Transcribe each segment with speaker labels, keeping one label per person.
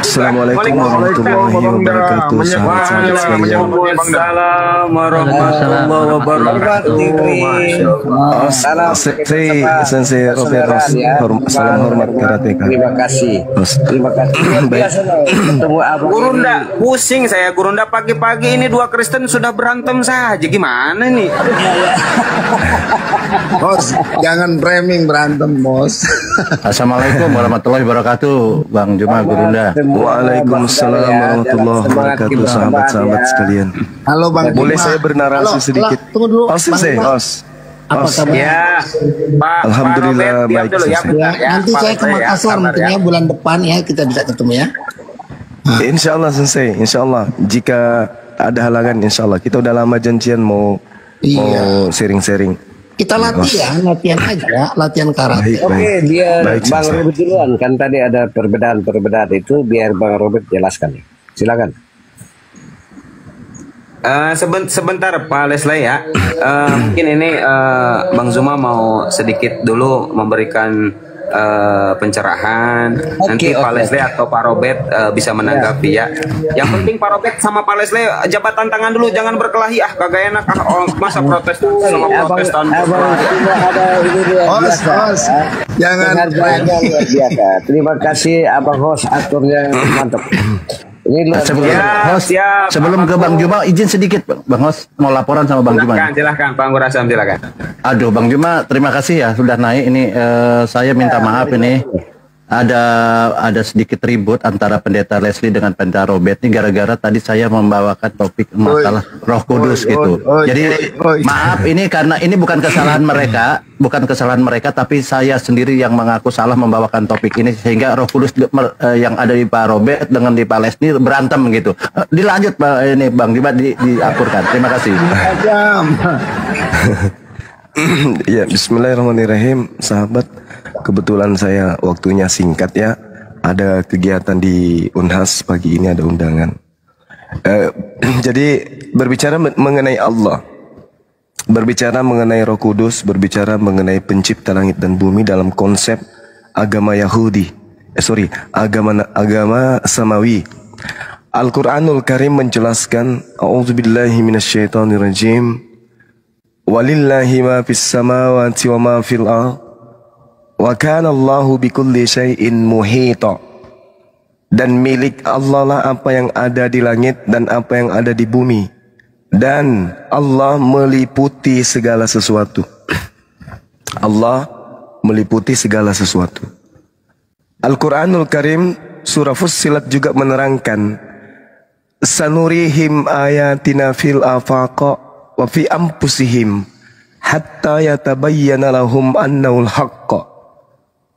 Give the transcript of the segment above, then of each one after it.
Speaker 1: Assalamualaikum warahmatullahi wabarakatuh. Sahabat-sahabat sekalian.
Speaker 2: Waalaikumsalam warahmatullahi wabarakatuh.
Speaker 1: Sensei Robertos, salam hormat karateka.
Speaker 3: Terima kasih. Terima kasih. Biasa ketemu abang.
Speaker 2: Gurunda, pusing saya Gurunda, pagi-pagi ini dua Kristen sudah berantem saja. Gimana nih?
Speaker 4: Bos, jangan framing berantem, Bos.
Speaker 5: Assalamualaikum warahmatullahi wabarakatuh, Bang Juma Gurunda.
Speaker 1: Waalaikumsalam warahmatullahi wabarakatuh, sahabat-sahabat sekalian.
Speaker 4: Halo Bang.
Speaker 1: Boleh saya bernarasi sedikit?
Speaker 4: Tunggu dulu.
Speaker 1: Sensei,
Speaker 4: Apa kabar?
Speaker 2: Ya, Pak.
Speaker 1: Alhamdulillah, baik,
Speaker 2: dulu ya,
Speaker 1: Sensei.
Speaker 4: Ya, nanti
Speaker 2: Pak
Speaker 4: saya ke
Speaker 2: Sensei,
Speaker 4: Makassar mungkin ya bulan depan ya kita bisa ketemu ya.
Speaker 1: Insya Allah Sensei, Insya Allah. Jika ada halangan, Insya Allah. Kita udah lama janjian mau sharing-sharing.
Speaker 4: Kita latihan aja, latihan karate.
Speaker 1: Baik,
Speaker 3: Oke, biar
Speaker 1: Baik,
Speaker 3: Bang
Speaker 1: Sensei.
Speaker 3: Robert duluan. Kan tadi ada perbedaan itu, biar Bang Robert jelaskan. Silakan.
Speaker 2: Sebentar Pak Leslie ya. Mungkin ini Bang Zuma mau sedikit dulu memberikan pencerahan. Nanti Pak Leslie atau Pak Robert bisa menanggapi ya. Yang penting Pak Robert sama Pak Leslie jabat tantangan dulu, jangan berkelahi kagak enak masa protes sama protestan.
Speaker 3: Ada ini dia.
Speaker 4: Host, jangan
Speaker 3: Harganya luar biasa. Terima kasih Abang host, aturnya mantap. Ini luar biasa.
Speaker 5: Sebelum ke Bang Juma, izin sedikit Bang Host, mau laporan sama Bang Juma.
Speaker 2: Silahkan Pak Ngurasam, silahkan.
Speaker 5: Aduh Bang Juma, terima kasih ya sudah naik ini. Saya minta maaf ini ada sedikit ribut antara Pendeta Leslie dengan Pendeta Robert ini gara-gara tadi saya membawakan topik masalah Roh Kudus gitu. Jadi maaf ini karena ini bukan kesalahan mereka, tapi saya sendiri yang mengaku salah membawakan topik ini sehingga Roh Kudus yang ada di Pak Robert dengan di Pak Leslie berantem gitu. Dilanjut Pak ini Bang Juma diakurkan. Terima kasih.
Speaker 1: Ya, bismillahirrahmanirrahim, sahabat. Kebetulan saya waktunya singkat ya. Ada kegiatan di Unhas pagi ini, ada undangan. Jadi berbicara mengenai Allah, berbicara mengenai Roh Kudus, berbicara mengenai pencipta langit dan bumi dalam konsep agama Yahudi. Agama Samawi. Al-Quranul Karim menjelaskan, A'udzubillahi minasyaitonirrajim. Walillahi ma fis samawati wa ma fil ardh. Wa kana Allahu bikulli syai'in muhita. Dan milik Allah lah apa yang ada di langit dan apa yang ada di bumi. Dan Allah meliputi segala sesuatu. Allah meliputi segala sesuatu. Al-Quranul Karim surah Fussilat juga menerangkan, sanurihim ayatina fil afaqa wa fi anfusihim hatta yatabayyana lahum annahul haqqa.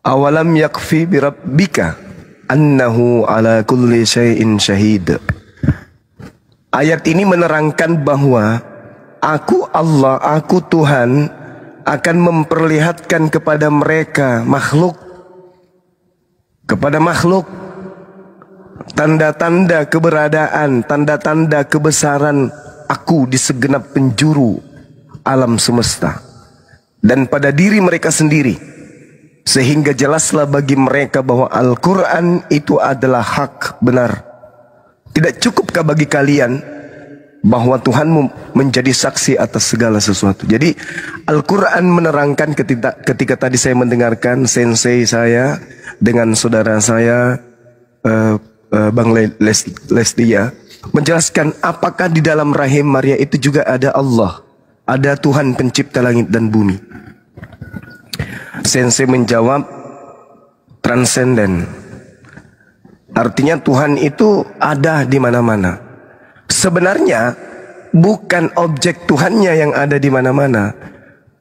Speaker 1: Awalam yakfi birabbika annahu ala kulli syai'in syahid. Ayat ini menerangkan bahwa aku Allah, aku Tuhan akan memperlihatkan kepada mereka makhluk, tanda-tanda keberadaan, tanda-tanda kebesaran aku di segenap penjuru alam semesta dan pada diri mereka sendiri. Sehingga jelaslah bagi mereka bahwa Al-Quran itu adalah hak benar. Tidak cukupkah bagi kalian bahwa Tuhanmu menjadi saksi atas segala sesuatu? Jadi Al-Quran menerangkan ketika tadi saya mendengarkan sensei saya dengan saudara saya Bang Leslie ya, menjelaskan apakah di dalam rahim Maria itu juga ada Allah, ada Tuhan pencipta langit dan bumi. Sensei menjawab transenden. Artinya Tuhan itu ada di mana-mana. Sebenarnya bukan objek Tuhannya yang ada di mana-mana,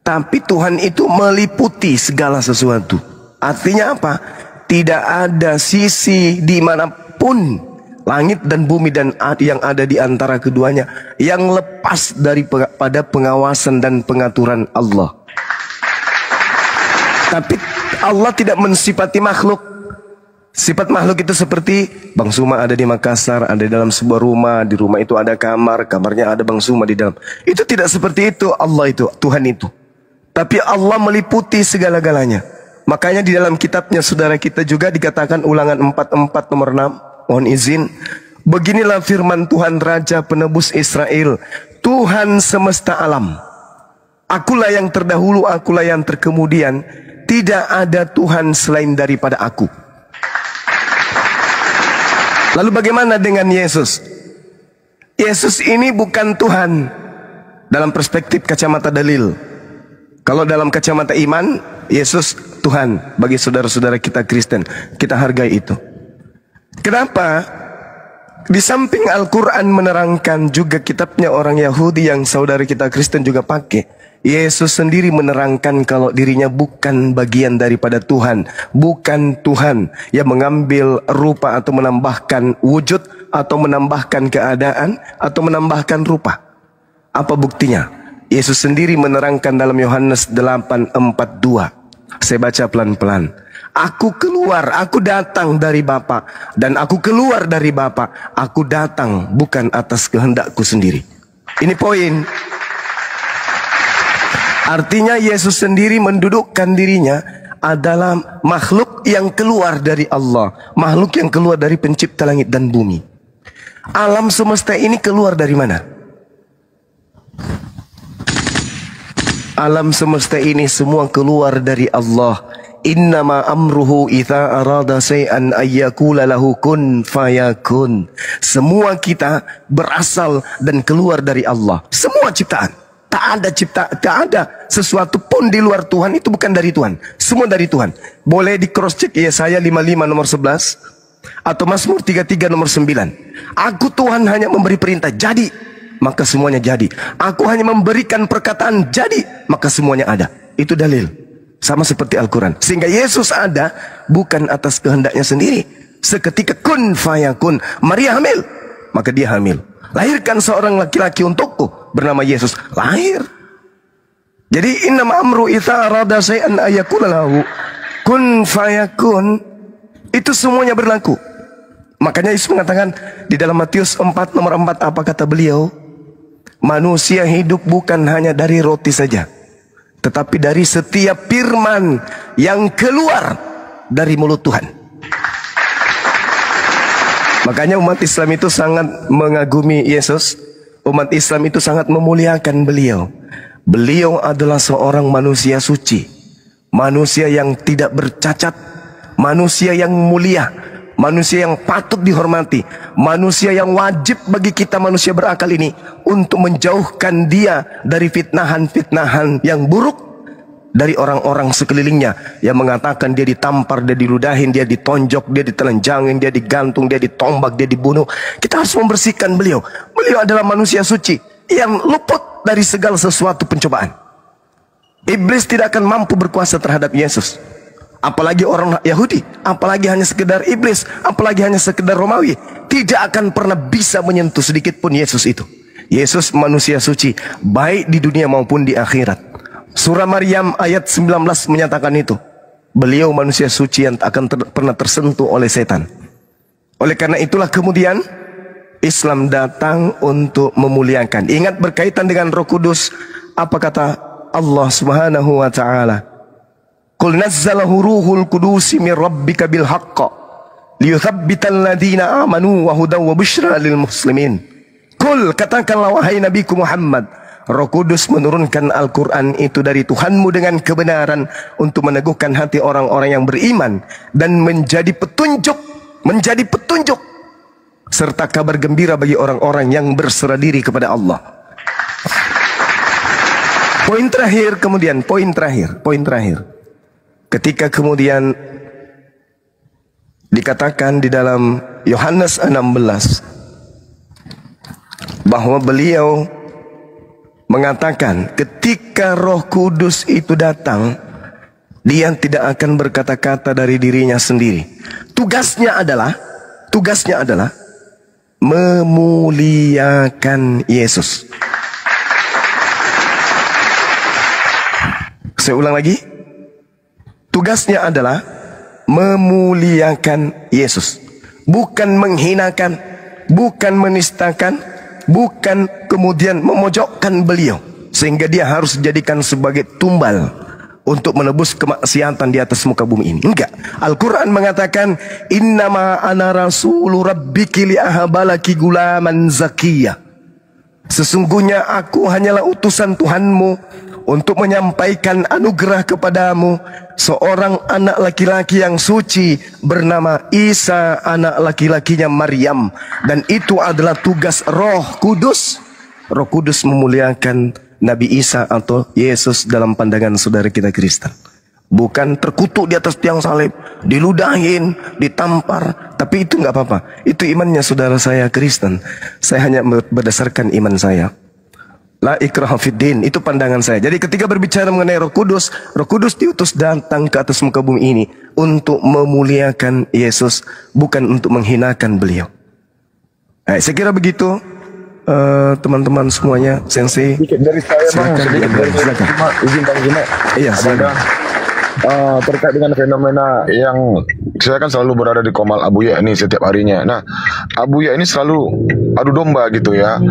Speaker 1: tapi Tuhan itu meliputi segala sesuatu. Artinya apa? Tidak ada sisi dimanapun langit dan bumi dan yang ada di antara keduanya yang lepas daripada pengawasan dan pengaturan Allah. Tapi Allah tidak mensifati makhluk. Sifat makhluk itu seperti Bang Suma ada di Makassar, ada di dalam sebuah rumah, di rumah itu ada kamar, kamarnya ada Bang Suma di dalam. Itu tidak seperti itu Allah itu, Tuhan itu. Tapi Allah meliputi segala-galanya. Makanya di dalam kitabnya saudara kita juga dikatakan Ulangan 44 nomor 6, mohon izin. Beginilah firman Tuhan Raja Penebus Israel, Tuhan semesta alam. Akulah yang terdahulu, akulah yang terkemudian. Tidak ada Tuhan selain daripada aku. Lalu bagaimana dengan Yesus? Yesus ini bukan Tuhan dalam perspektif kacamata dalil. Kalau dalam kacamata iman, Yesus Tuhan bagi saudara-saudara kita Kristen. Kita hargai itu. Kenapa? Di samping Al-Quran menerangkan, juga kitabnya orang Yahudi yang saudara kita Kristen juga pakai, Yesus sendiri menerangkan kalau dirinya bukan bagian daripada Tuhan, bukan Tuhan yang mengambil rupa atau menambahkan wujud atau menambahkan keadaan atau menambahkan rupa. Apa buktinya? Yesus sendiri menerangkan dalam Yohanes 8:42. Saya baca pelan-pelan. Aku keluar, aku datang dari Bapa, dan aku keluar dari Bapa. Aku datang bukan atas kehendakku sendiri. Ini poin. Artinya Yesus sendiri mendudukkan dirinya adalah makhluk yang keluar dari Allah, makhluk yang keluar dari pencipta langit dan bumi. Alam semesta ini keluar dari mana? Alam semesta ini semua keluar dari Allah. Innama amruhu idza arada shay'an ayyakula lahu kun fayakun. Semua kita berasal dan keluar dari Allah. Semua ciptaan. Tak ada sesuatu pun di luar Tuhan, itu bukan dari Tuhan. Semua dari Tuhan. Boleh di cross check Yesaya 55 nomor 11 atau Mazmur 33 nomor 9. Aku Tuhan hanya memberi perintah, jadi maka semuanya jadi. Aku hanya memberikan perkataan, jadi maka semuanya ada. Itu dalil. Sama seperti Al-Quran. Sehingga Yesus ada bukan atas kehendaknya sendiri. Seketika kun fayakun, Maria hamil, maka dia hamil. Lahirkan seorang laki-laki untukku bernama Yesus. Lahir. Jadi innama amru idza arada shay'an ayyakula lahu kun fayakun. Itu semuanya berlaku. Makanya Yesus mengatakan di dalam Matius 4 nomor 4, apa kata beliau? Manusia hidup bukan hanya dari roti saja, tetapi dari setiap firman yang keluar dari mulut Tuhan. Makanya umat Islam itu sangat mengagumi Yesus. Umat Islam itu sangat memuliakan beliau. Beliau adalah seorang manusia suci, manusia yang tidak bercacat, manusia yang mulia, manusia yang patut dihormati, manusia yang wajib bagi kita manusia berakal ini untuk menjauhkan dia dari fitnahan-fitnahan yang buruk dari orang-orang sekelilingnya yang mengatakan dia ditampar, dia diludahin, dia ditonjok, dia ditelanjangin, dia digantung, dia ditombak, dia dibunuh. Kita harus membersihkan beliau. Beliau adalah manusia suci yang luput dari segala sesuatu pencobaan. Iblis tidak akan mampu berkuasa terhadap Yesus. Apalagi orang Yahudi, apalagi hanya sekedar iblis, apalagi hanya sekedar Romawi, tidak akan pernah bisa menyentuh sedikit pun Yesus itu. Yesus manusia suci, baik di dunia maupun di akhirat. Surah Maryam ayat 19 menyatakan itu. Beliau manusia suci yang tak akan pernah tersentuh oleh setan. Oleh karena itulah kemudian Islam datang untuk memuliakan. Ingat berkaitan dengan Roh Kudus, apa kata Allah Subhanahu wa taala? Qul nazzalahu ruhul qudusi min rabbika bil haqq liyuthabbital ladzina amanu wa hudaw wa busyra lil muslimin. Qul, katakanlah wahai Nabiku Muhammad, Roh Kudus menurunkan Al-Quran itu dari Tuhanmu dengan kebenaran untuk meneguhkan hati orang-orang yang beriman dan menjadi petunjuk serta kabar gembira bagi orang-orang yang berserah diri kepada Allah. Poin terakhir. Ketika kemudian dikatakan di dalam Yohanes 16 bahwa beliau mengatakan ketika Roh Kudus itu datang, dia tidak akan berkata-kata dari dirinya sendiri. Tugasnya adalah memuliakan Yesus. Saya ulang lagi. Tugasnya adalah memuliakan Yesus. Bukan menghinakan, bukan menistakan, bukan kemudian memojokkan beliau sehingga dia harus dijadikan sebagai tumbal untuk menebus kemaksiatan di atas muka bumi ini. Enggak. Al-Quran mengatakan, innama ana rasulu rabbiki li'ahabalaki gulaman zakiyah. Sesungguhnya aku hanyalah utusan Tuhanmu untuk menyampaikan anugerah kepadamu seorang anak laki-laki yang suci bernama Isa, anak laki-lakinya Maryam. Dan itu adalah tugas Roh Kudus. Roh Kudus memuliakan Nabi Isa atau Yesus dalam pandangan saudara kita Kristen. Bukan terkutuk di atas tiang salib, diludahin, ditampar. Tapi itu nggak apa-apa. Itu imannya saudara saya Kristen. Saya hanya berdasarkan iman saya. La ikraha fiddin, itu pandangan saya. Jadi ketika berbicara mengenai Roh Kudus diutus datang ke atas muka bumi ini untuk memuliakan Yesus, bukan untuk menghinakan beliau. Saya kira begitu. Teman-teman semuanya, Sensei.
Speaker 6: Sedikit dari saya bang, sedikit dari saya. Izin Bang Zuma.
Speaker 1: Iya, silakan.
Speaker 6: Terkait dengan fenomena yang saya kan selalu berada di Komal Abuya ini setiap harinya. Nah, Abuya ini selalu adu domba gitu ya.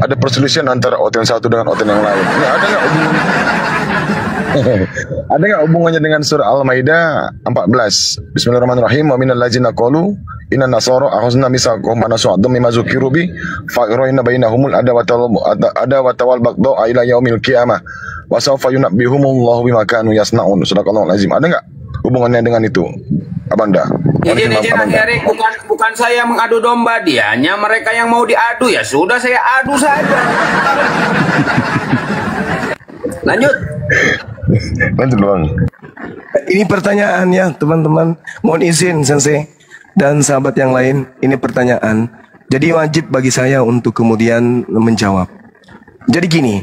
Speaker 6: Ada perselisihan antara OTN satu dengan OTN yang lain. Ini ada nggak hubungannya? Ada nggak hubungannya dengan surah Al-Maidah 14? Bismillahirrahmanirrahim. Wa minal ladzina qalu inna nasara akhadna misaqahum wa nasu adam mimma zukiru bi fa'rayna bainahumul adawata wal baghdha ila yaumil qiyamah wa sawfa yunabbihumullahu bima kanu yasnaun. Sadaqallahul azim. Ada enggak hubungannya dengan itu, Abanda?
Speaker 2: Jadi Erik, bukan saya mengadu domba, dianya mereka yang mau diadu, ya sudah saya adu saja. Lanjut
Speaker 6: Bang.
Speaker 1: Ini pertanyaannya teman-teman. Mohon izin Sensei dan sahabat yang lain, ini pertanyaan. Jadi wajib bagi saya untuk kemudian menjawab. Jadi gini,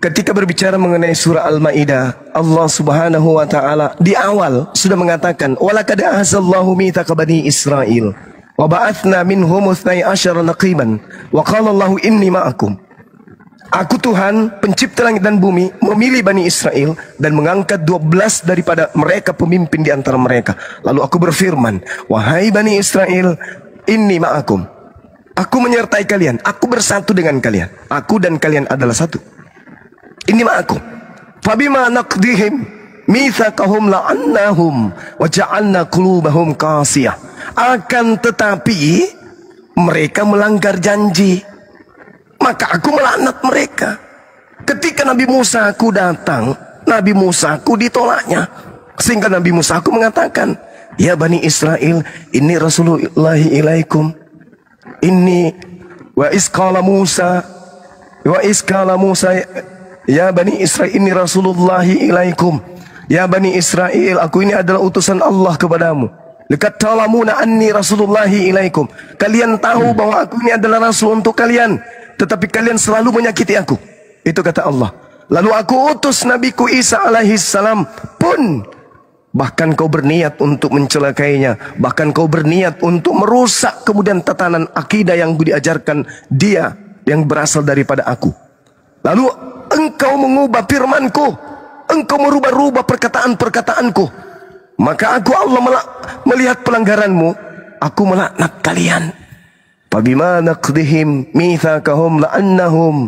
Speaker 1: ketika berbicara mengenai surah Al-Maidah, Allah Subhanahu wa taala di awal sudah mengatakan, "Walaqad ahazallahu mitsaqa bani Israil wa ba'atsna minhum 12 naqiban wa qala Allahu inni ma'akum." Aku Tuhan, pencipta langit dan bumi, memilih Bani Israel dan mengangkat 12 daripada mereka pemimpin di antara mereka. Lalu aku berfirman, wahai Bani Israel, inni ma'akum. Aku menyertai kalian, aku bersatu dengan kalian. Aku dan kalian adalah satu. Inni ma'akum. Fabima naqdihim mitsaqahum la'annahum wa ja'alna qulubahum qasiyah. Akan tetapi mereka melanggar janji, maka aku melaknat mereka. Ketika Nabi Musa aku datang, Nabi Musa aku ditolaknya. Sehingga Nabi Musa aku mengatakan, ya Bani Israel, ini Rasulullahi ilaikum. Ini wa iskala Musa ya Bani Israel, ini Rasulullahi ilaikum. Ya Bani Israel, aku ini adalah utusan Allah kepadamu. Lekat talamuna anni Rasulullahi ilaikum. Kalian tahu bahwa aku ini adalah Rasul untuk kalian, tetapi kalian selalu menyakiti aku. Itu kata Allah. Lalu aku utus nabiku Isa alaihi salam pun, bahkan kau berniat untuk mencelakainya, bahkan kau berniat untuk merusak kemudian tatanan akidah yang diajarkan dia, yang berasal daripada aku. Lalu engkau mengubah firmanku, engkau merubah-rubah perkataan-perkataanku. Maka aku Allah melihat pelanggaranmu, aku melaknat kalian. Fabima naqdihim mitsaqahum la'annahum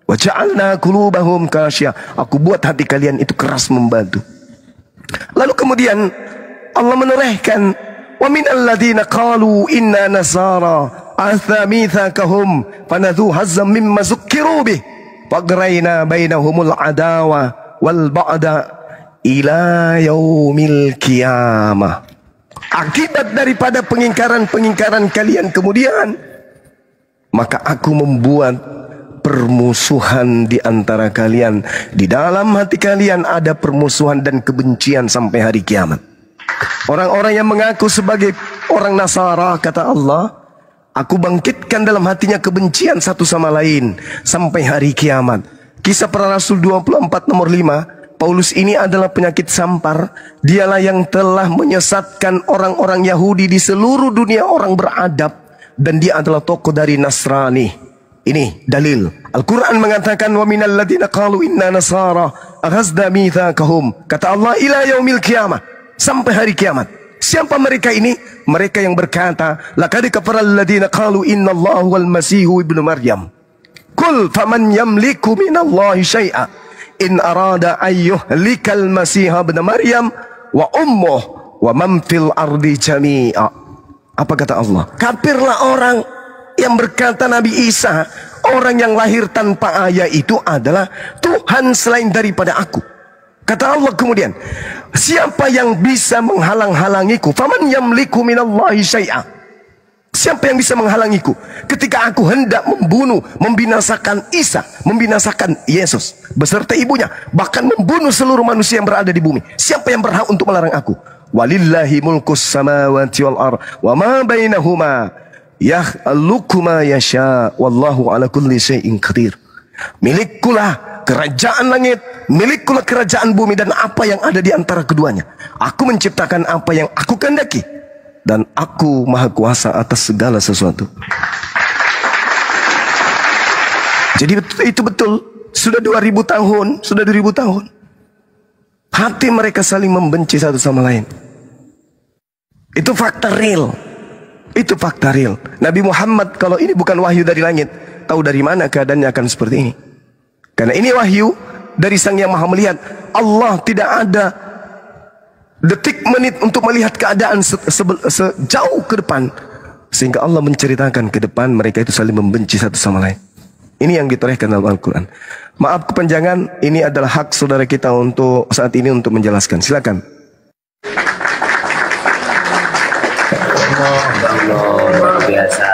Speaker 1: wa ja'alna qulubahum qasyah. Aku buat hati kalian itu keras membatu. Lalu kemudian Allah menorehkan, wa minal ladzina qalu inna nasara athna mitsaqahum fanadhu hazzam mimma zukkiru bih faqrayna bainahumul adawa wal ba'da ila yaumil qiyamah. Akibat daripada pengingkaran-pengingkaran kalian kemudian, maka aku membuat permusuhan di antara kalian. Di dalam hati kalian ada permusuhan dan kebencian sampai hari kiamat. Orang-orang yang mengaku sebagai orang Nasara, kata Allah, aku bangkitkan dalam hatinya kebencian satu sama lain sampai hari kiamat. Kisah Para Rasul 24 nomor 5. Paulus ini adalah penyakit sampar. Dialah yang telah menyesatkan orang-orang Yahudi di seluruh dunia orang beradab. Dan dia adalah tokoh dari Nasrani. Ini dalil. Al-Quran mengatakan, wa minal ladzina qalu inna nasara akhadna mitsaqahum. Kata Allah, ila yaumil qiyamah. Sampai hari kiamat. Siapa mereka ini? Mereka yang berkata, laqad kafara alladzina qalu inna Allahu wal masihu ibnu Maryam. Qul faman yamliku minallahi syai'a in arada ayyuhlikal masih ibn Maryam wa ummuh wa man fil ardi jami'a. Apa kata Allah? Kafirlah orang yang berkata Nabi Isa, orang yang lahir tanpa ayah itu adalah Tuhan selain daripada aku. Kata Allah kemudian, siapa yang bisa menghalang-halangiku? Faman yamliku minallahi syai'a. Siapa yang bisa menghalangiku ketika aku hendak membunuh, membinasakan Isa, membinasakan Yesus beserta ibunya, bahkan membunuh seluruh manusia yang berada di bumi? Siapa yang berhak untuk melarang aku? Walillahi mulkus samawati wal ard wa ma bainahuma yakhluqu ma yasha wallahu ala kulli syai'in qadir. Milikkulah kerajaan langit, milikkulah kerajaan bumi dan apa yang ada di antara keduanya. Aku menciptakan apa yang aku kehendaki dan aku maha kuasa atas segala sesuatu. Jadi itu betul. Sudah 2000 tahun, sudah 2000 tahun. Hati mereka saling membenci satu sama lain. Itu fakta real. Itu fakta real. Nabi Muhammad kalau ini bukan wahyu dari langit, tahu dari mana keadaannya akan seperti ini? Karena ini wahyu dari Sang Yang Maha Melihat. Allah tidak ada detik menit untuk melihat keadaan sejauh ke depan, sehingga Allah menceritakan ke depan mereka itu saling membenci satu sama lain. Ini yang ditorehkan dalam Al-Quran. Maaf kepanjangan, ini adalah hak saudara kita untuk saat ini untuk menjelaskan. Silakan.
Speaker 2: Luar biasa.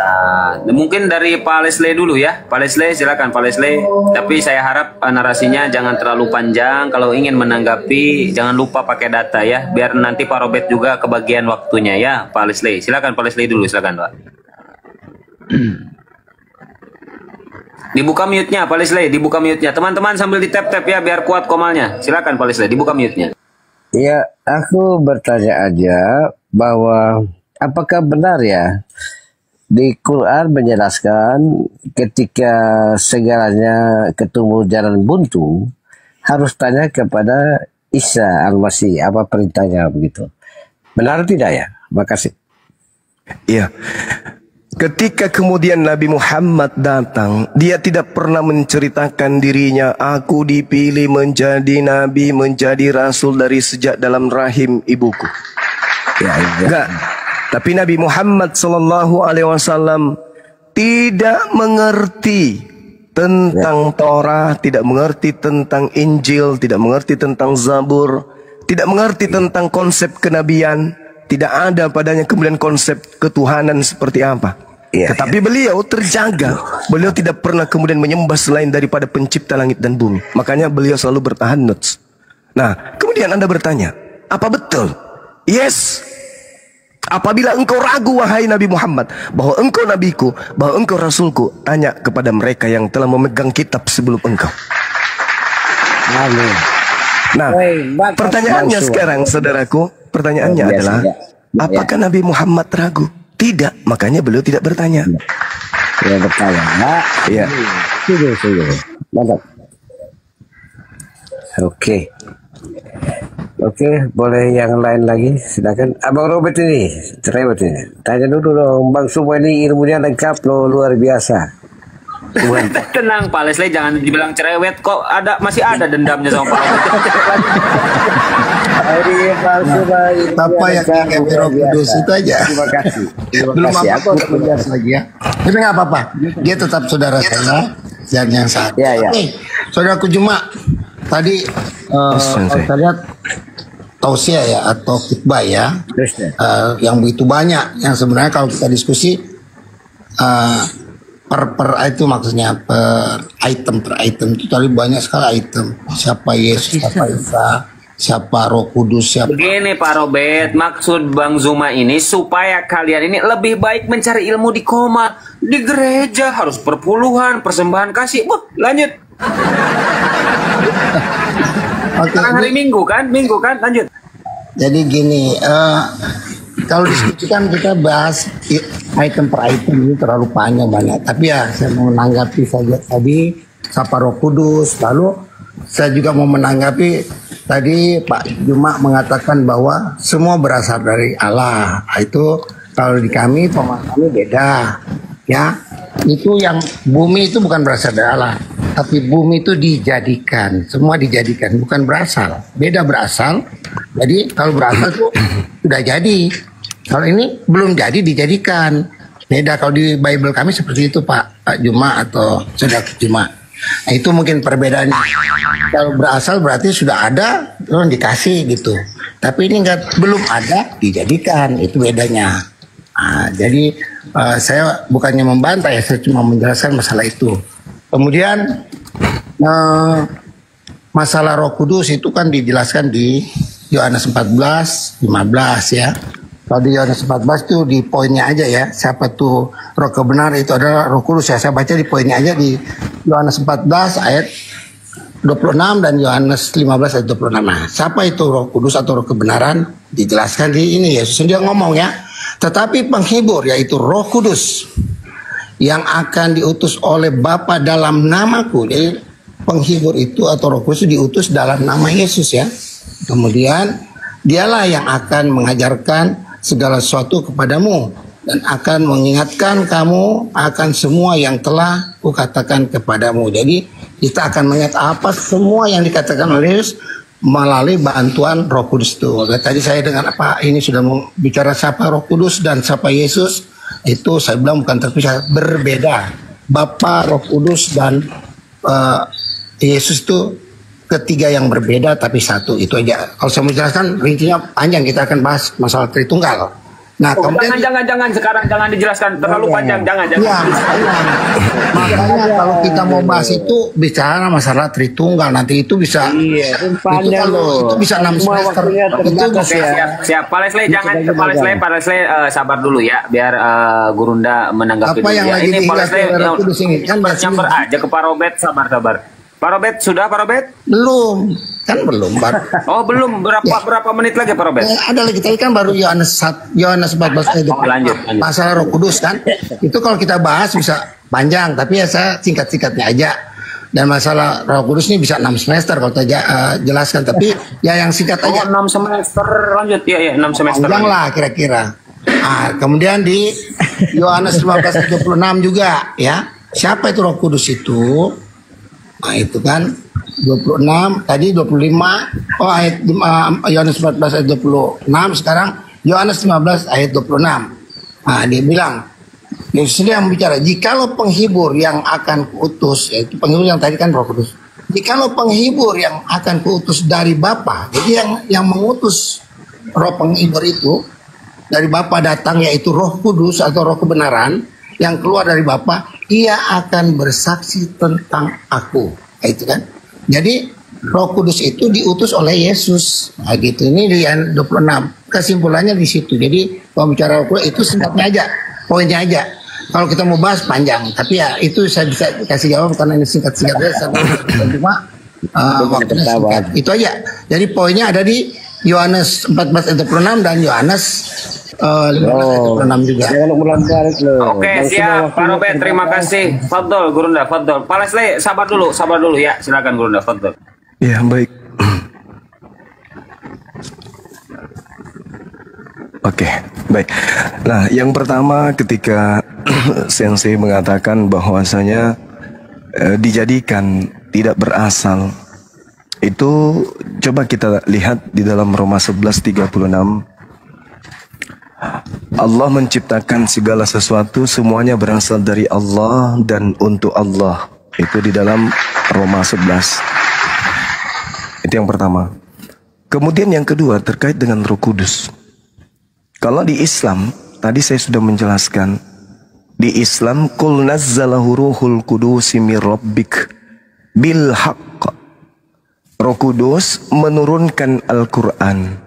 Speaker 2: Mungkin dari Pak Leslie dulu ya. Pak Leslie, silakan Pak Leslie. Tapi saya harap narasinya jangan terlalu panjang. Kalau ingin menanggapi, jangan lupa pakai data ya. Biar nanti Pak Robert juga kebagian waktunya ya. Pak Leslie, silakan Pak Leslie dulu, silakan Pak. Dibuka mute-nya Pak Leslie, dibuka mute-nya. Teman-teman sambil di tap-tap ya biar kuat komalnya. Silakan Pak Leslie, dibuka mute-nya.
Speaker 3: Ya, aku bertanya aja bahwa apakah benar ya di Quran menjelaskan ketika segalanya ketemu jalan buntu harus tanya kepada Isa Al-Masih apa perintahnya begitu. Benar tidak ya? Makasih.
Speaker 1: Iya. Ketika kemudian Nabi Muhammad datang, dia tidak pernah menceritakan dirinya, aku dipilih menjadi nabi, menjadi rasul dari sejak dalam rahim ibuku. Ya, enggak. Tapi Nabi Muhammad SAW tidak mengerti tentang Torah, tidak mengerti tentang Injil, tidak mengerti tentang Zabur, tidak mengerti tentang konsep kenabian. Tidak ada padanya kemudian konsep ketuhanan seperti apa. Tetapi beliau terjaga. Beliau tidak pernah kemudian menyembah selain daripada pencipta langit dan bumi. Makanya beliau selalu bertahannuts. Nah, kemudian Anda bertanya, apa betul? Yes. Apabila engkau ragu wahai Nabi Muhammad bahwa engkau nabiku, bahwa engkau rasulku, tanya kepada mereka yang telah memegang kitab sebelum engkau.
Speaker 3: Amin.
Speaker 1: Nah, pertanyaannya sekarang saudaraku, pertanyaannya adalah apakah Nabi Muhammad ragu? Tidak, makanya beliau tidak bertanya.
Speaker 3: Ya bertanya.
Speaker 1: Ya.
Speaker 3: Sudah. Mantap. Oke, boleh yang lain lagi, silakan. Abang Robert ini, cerewet ini. Tanya dulu dong, Bang Sumo ini ilmunya lengkap loh, luar biasa.
Speaker 2: Tenang Pak Leslie, jangan dibilang cerewet kok. Masih ada dendamnya sama Pak Robert.
Speaker 4: Apa yang kayak Roh Kudus itu aja.
Speaker 3: Terima kasih.
Speaker 4: Belum apa menjelas lagi ya. Tapi nggak apa-apa. Dia tetap saudara saya dan yang saat.
Speaker 3: Ya.
Speaker 4: Saudaraku Juma tadi saya lihat tausiah ya atau khutbah ya, yang begitu banyak yang sebenarnya kalau kita diskusi per itu maksudnya per item itu tadi banyak sekali item, siapa Yesus, siapa Isa, siapa Roh Kudus, siapa.
Speaker 2: Begini Pak Robert, maksud Bang Zuma ini supaya kalian ini lebih baik mencari ilmu di koma, di gereja harus perpuluhan, persembahan kasih. Lanjut. Sekarang hari Minggu kan, lanjut. Jadi
Speaker 4: gini, kalau diskusikan kita bahas item per item ini terlalu panjang banyak. Tapi ya saya mau menanggapi saja tadi siapa Roh Kudus. Lalu saya juga mau menanggapi tadi Pak Juma mengatakan bahwa semua berasal dari Allah. Itu kalau di kami pemahamannya beda. Ya, itu yang bumi itu bukan berasal dari Allah. tapi bumi itu dijadikan, semua dijadikan, bukan berasal. Beda berasal. Jadi kalau berasal tuh sudah jadi. Kalau ini belum jadi dijadikan. Beda kalau di Bible kami seperti itu Pak Juma atau Saudara Juma. Nah, itu mungkin perbedaannya. Kalau berasal berarti sudah ada, lalu dikasih gitu. Tapi ini belum ada, dijadikan. Itu bedanya. Nah, jadi saya bukannya membantah ya, saya cuma menjelaskan masalah itu. Kemudian masalah Roh Kudus itu kan dijelaskan di Yohanes 14, 15 ya. Kalau di Yohanes 14 itu di poinnya aja ya. Siapa tuh Roh kebenaran itu adalah Roh Kudus ya. Saya baca di poinnya aja di Yohanes 14 ayat 26 dan Yohanes 15 ayat 26. Nah, siapa itu Roh Kudus atau Roh kebenaran? Dijelaskan di ini Yesus dia ngomong ya. Tetapi penghibur yaitu Roh Kudus yang akan diutus oleh Bapa dalam namaku. Jadi penghibur itu atau Roh Kudus diutus dalam nama Yesus ya. Kemudian dialah yang akan mengajarkan segala sesuatu kepadamu dan akan mengingatkan kamu akan semua yang telah kukatakan kepadamu. Jadi kita akan mengingat apa semua yang dikatakan oleh Yesus melalui bantuan Roh Kudus itu. Tadi saya dengan apa ini sudah bicara siapa Roh Kudus dan siapa Yesus, itu saya bilang bukan terpisah, berbeda. Bapa, Roh Kudus dan Yesus itu ketiga yang berbeda tapi satu, itu aja. Kalau saya menjelaskan rincinya panjang, kita akan bahas masalah Tritunggal. Nah, kemudian
Speaker 2: jangan sekarang jangan dijelaskan terlalu panjang, jangan.
Speaker 4: Ya, makanya kalau kita mau bahas itu bicara masalah Tritunggal, nanti itu bisa itu bisa 6 semester. Itu
Speaker 2: Siap. Pak Leslie jangan Pak Leslie sabar dulu ya biar Gurunda menanggapi
Speaker 4: apa
Speaker 2: dulu
Speaker 4: yang
Speaker 2: ya.
Speaker 4: lagi
Speaker 2: Ini Pak Leslie
Speaker 4: Kudus ini kan
Speaker 2: nyamper aja ke Pak Robert, sabar. Pak Robert sudah Pak Robert?
Speaker 4: Belum.
Speaker 2: Oh belum, berapa menit lagi Pak Robert?
Speaker 4: Ada lagi tadi kan baru Yohanes 14 ayat 20.
Speaker 2: Lanjut.
Speaker 4: Masalah Roh Kudus kan. Itu kalau kita bahas bisa panjang, tapi ya saya singkat-singkatnya aja. Dan masalah Roh Kudus ini bisa 6 semester kalau kita jelaskan, tapi ya yang singkat aja.
Speaker 2: 6 semester lanjut ya 6 semester.
Speaker 4: Panjang lah kira-kira. Nah, kemudian di Yohanes 15:36 juga ya. Siapa itu Roh Kudus itu? Nah, itu kan 26 tadi 25 ayat Yohanes 14 ayat 26, sekarang Yohanes 15 ayat 26. Nah, dia bilang Yesus yang bicara, jikalau penghibur yang akan kuutus, yaitu penghibur yang tadi kan Roh Kudus. Jikalau penghibur yang akan kuutus dari Bapa, jadi yang mengutus Roh penghibur itu dari Bapa datang, yaitu Roh Kudus atau Roh kebenaran yang keluar dari Bapa, ia akan bersaksi tentang aku. Itu kan. Jadi Roh Kudus itu diutus oleh Yesus. Nah, gitu. Ini di 26. Kesimpulannya di situ. Jadi kalau bicara Roh Kudus itu singkatnya aja, poinnya aja. Kalau kita mau bahas panjang, tapi ya itu saya bisa kasih jawab karena ini singkat-singkat aja. Cuma waktunya singkat. Itu aja. Jadi poinnya ada di Yohanes 14 ayat 26 dan Yohanes 15 juga.
Speaker 2: Oke, siap Pak Robert, terima kasih. Fadol Gurunda, Fadol. Pak Leslie sabar dulu ya. Silakan Gurunda, Fadol.
Speaker 1: Ya, baik. Oke, baik. Nah, yang pertama ketika Sensei mengatakan bahwasanya dijadikan tidak berasal, itu coba kita lihat di dalam Roma 11:36. Allah menciptakan segala sesuatu, semuanya berasal dari Allah dan untuk Allah. Itu di dalam Roma 11. Itu yang pertama. Kemudian yang kedua terkait dengan Roh Kudus. Kalau di Islam, tadi saya sudah menjelaskan, di Islam qul nazzalahu ruhul qudusi mir rabbik bil haqq. Roh Kudus menurunkan Al-Qur'an.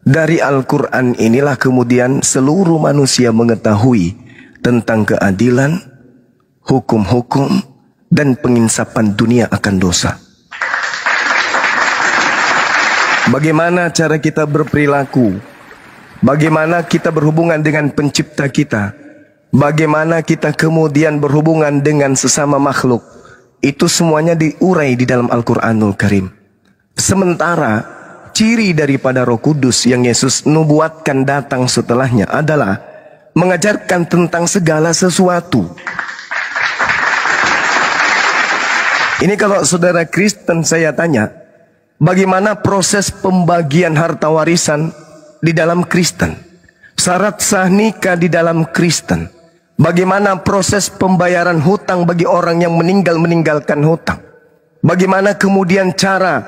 Speaker 1: Dari Al-Quran inilah kemudian seluruh manusia mengetahui tentang keadilan, hukum-hukum, dan penginsapan dunia akan dosa. Bagaimana cara kita berperilaku, bagaimana kita berhubungan dengan pencipta kita, bagaimana kita kemudian berhubungan dengan sesama makhluk, itu semuanya diurai di dalam Al-Quranul Karim. Sementara ciri daripada Roh Kudus yang Yesus nubuatkan datang setelahnya adalah mengajarkan tentang segala sesuatu. Ini kalau saudara Kristen saya tanya, bagaimana proses pembagian harta warisan di dalam Kristen? Syarat sah nikah di dalam Kristen. Bagaimana proses pembayaran hutang bagi orang yang meninggalkan hutang? Bagaimana kemudian cara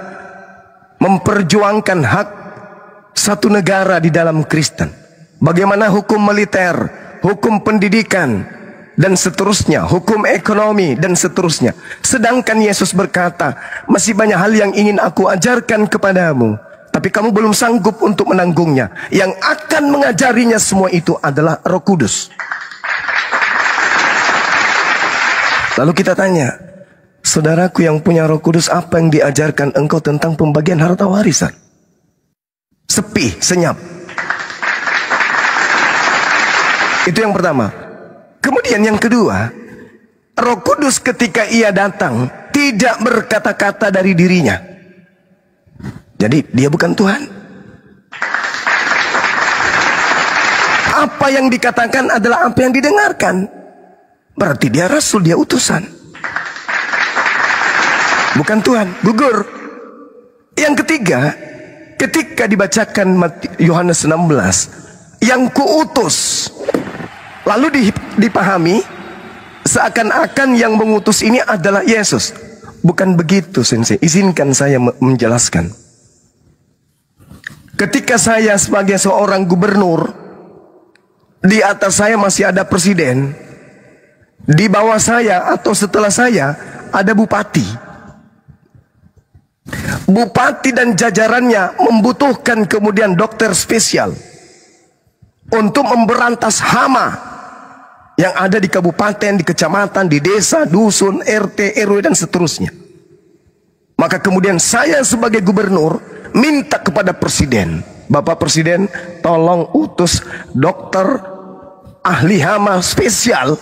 Speaker 1: memperjuangkan hak satu negara di dalam Kristen? Bagaimana hukum militer, hukum pendidikan, dan seterusnya, hukum ekonomi, dan seterusnya. Sedangkan Yesus berkata, masih banyak hal yang ingin aku ajarkan kepadamu, tapi kamu belum sanggup untuk menanggungnya. Yang akan mengajarinya semua itu adalah Roh Kudus. Lalu kita tanya, saudaraku yang punya Roh Kudus, apa yang diajarkan engkau tentang pembagian harta warisan? Sepi, senyap. Itu yang pertama. Kemudian yang kedua, Roh Kudus ketika ia datang tidak berkata-kata dari dirinya. Jadi dia bukan Tuhan. Apa yang dikatakan adalah apa yang didengarkan. Berarti dia rasul, dia utusan. Bukan Tuhan, gugur. Yang ketiga, ketika dibacakan Yohanes 16, yang kuutus, lalu dipahami seakan-akan yang mengutus ini adalah Yesus. Bukan begitu, Sensei. Izinkan saya menjelaskan. Ketika saya sebagai seorang gubernur, di atas saya masih ada presiden, di bawah saya atau setelah saya ada bupati. Bupati dan jajarannya membutuhkan kemudian dokter spesial untuk memberantas hama yang ada di kabupaten, di kecamatan, di desa, dusun, RT, RW, dan seterusnya. Maka kemudian saya sebagai gubernur minta kepada presiden, Bapak Presiden, tolong utus dokter ahli hama spesial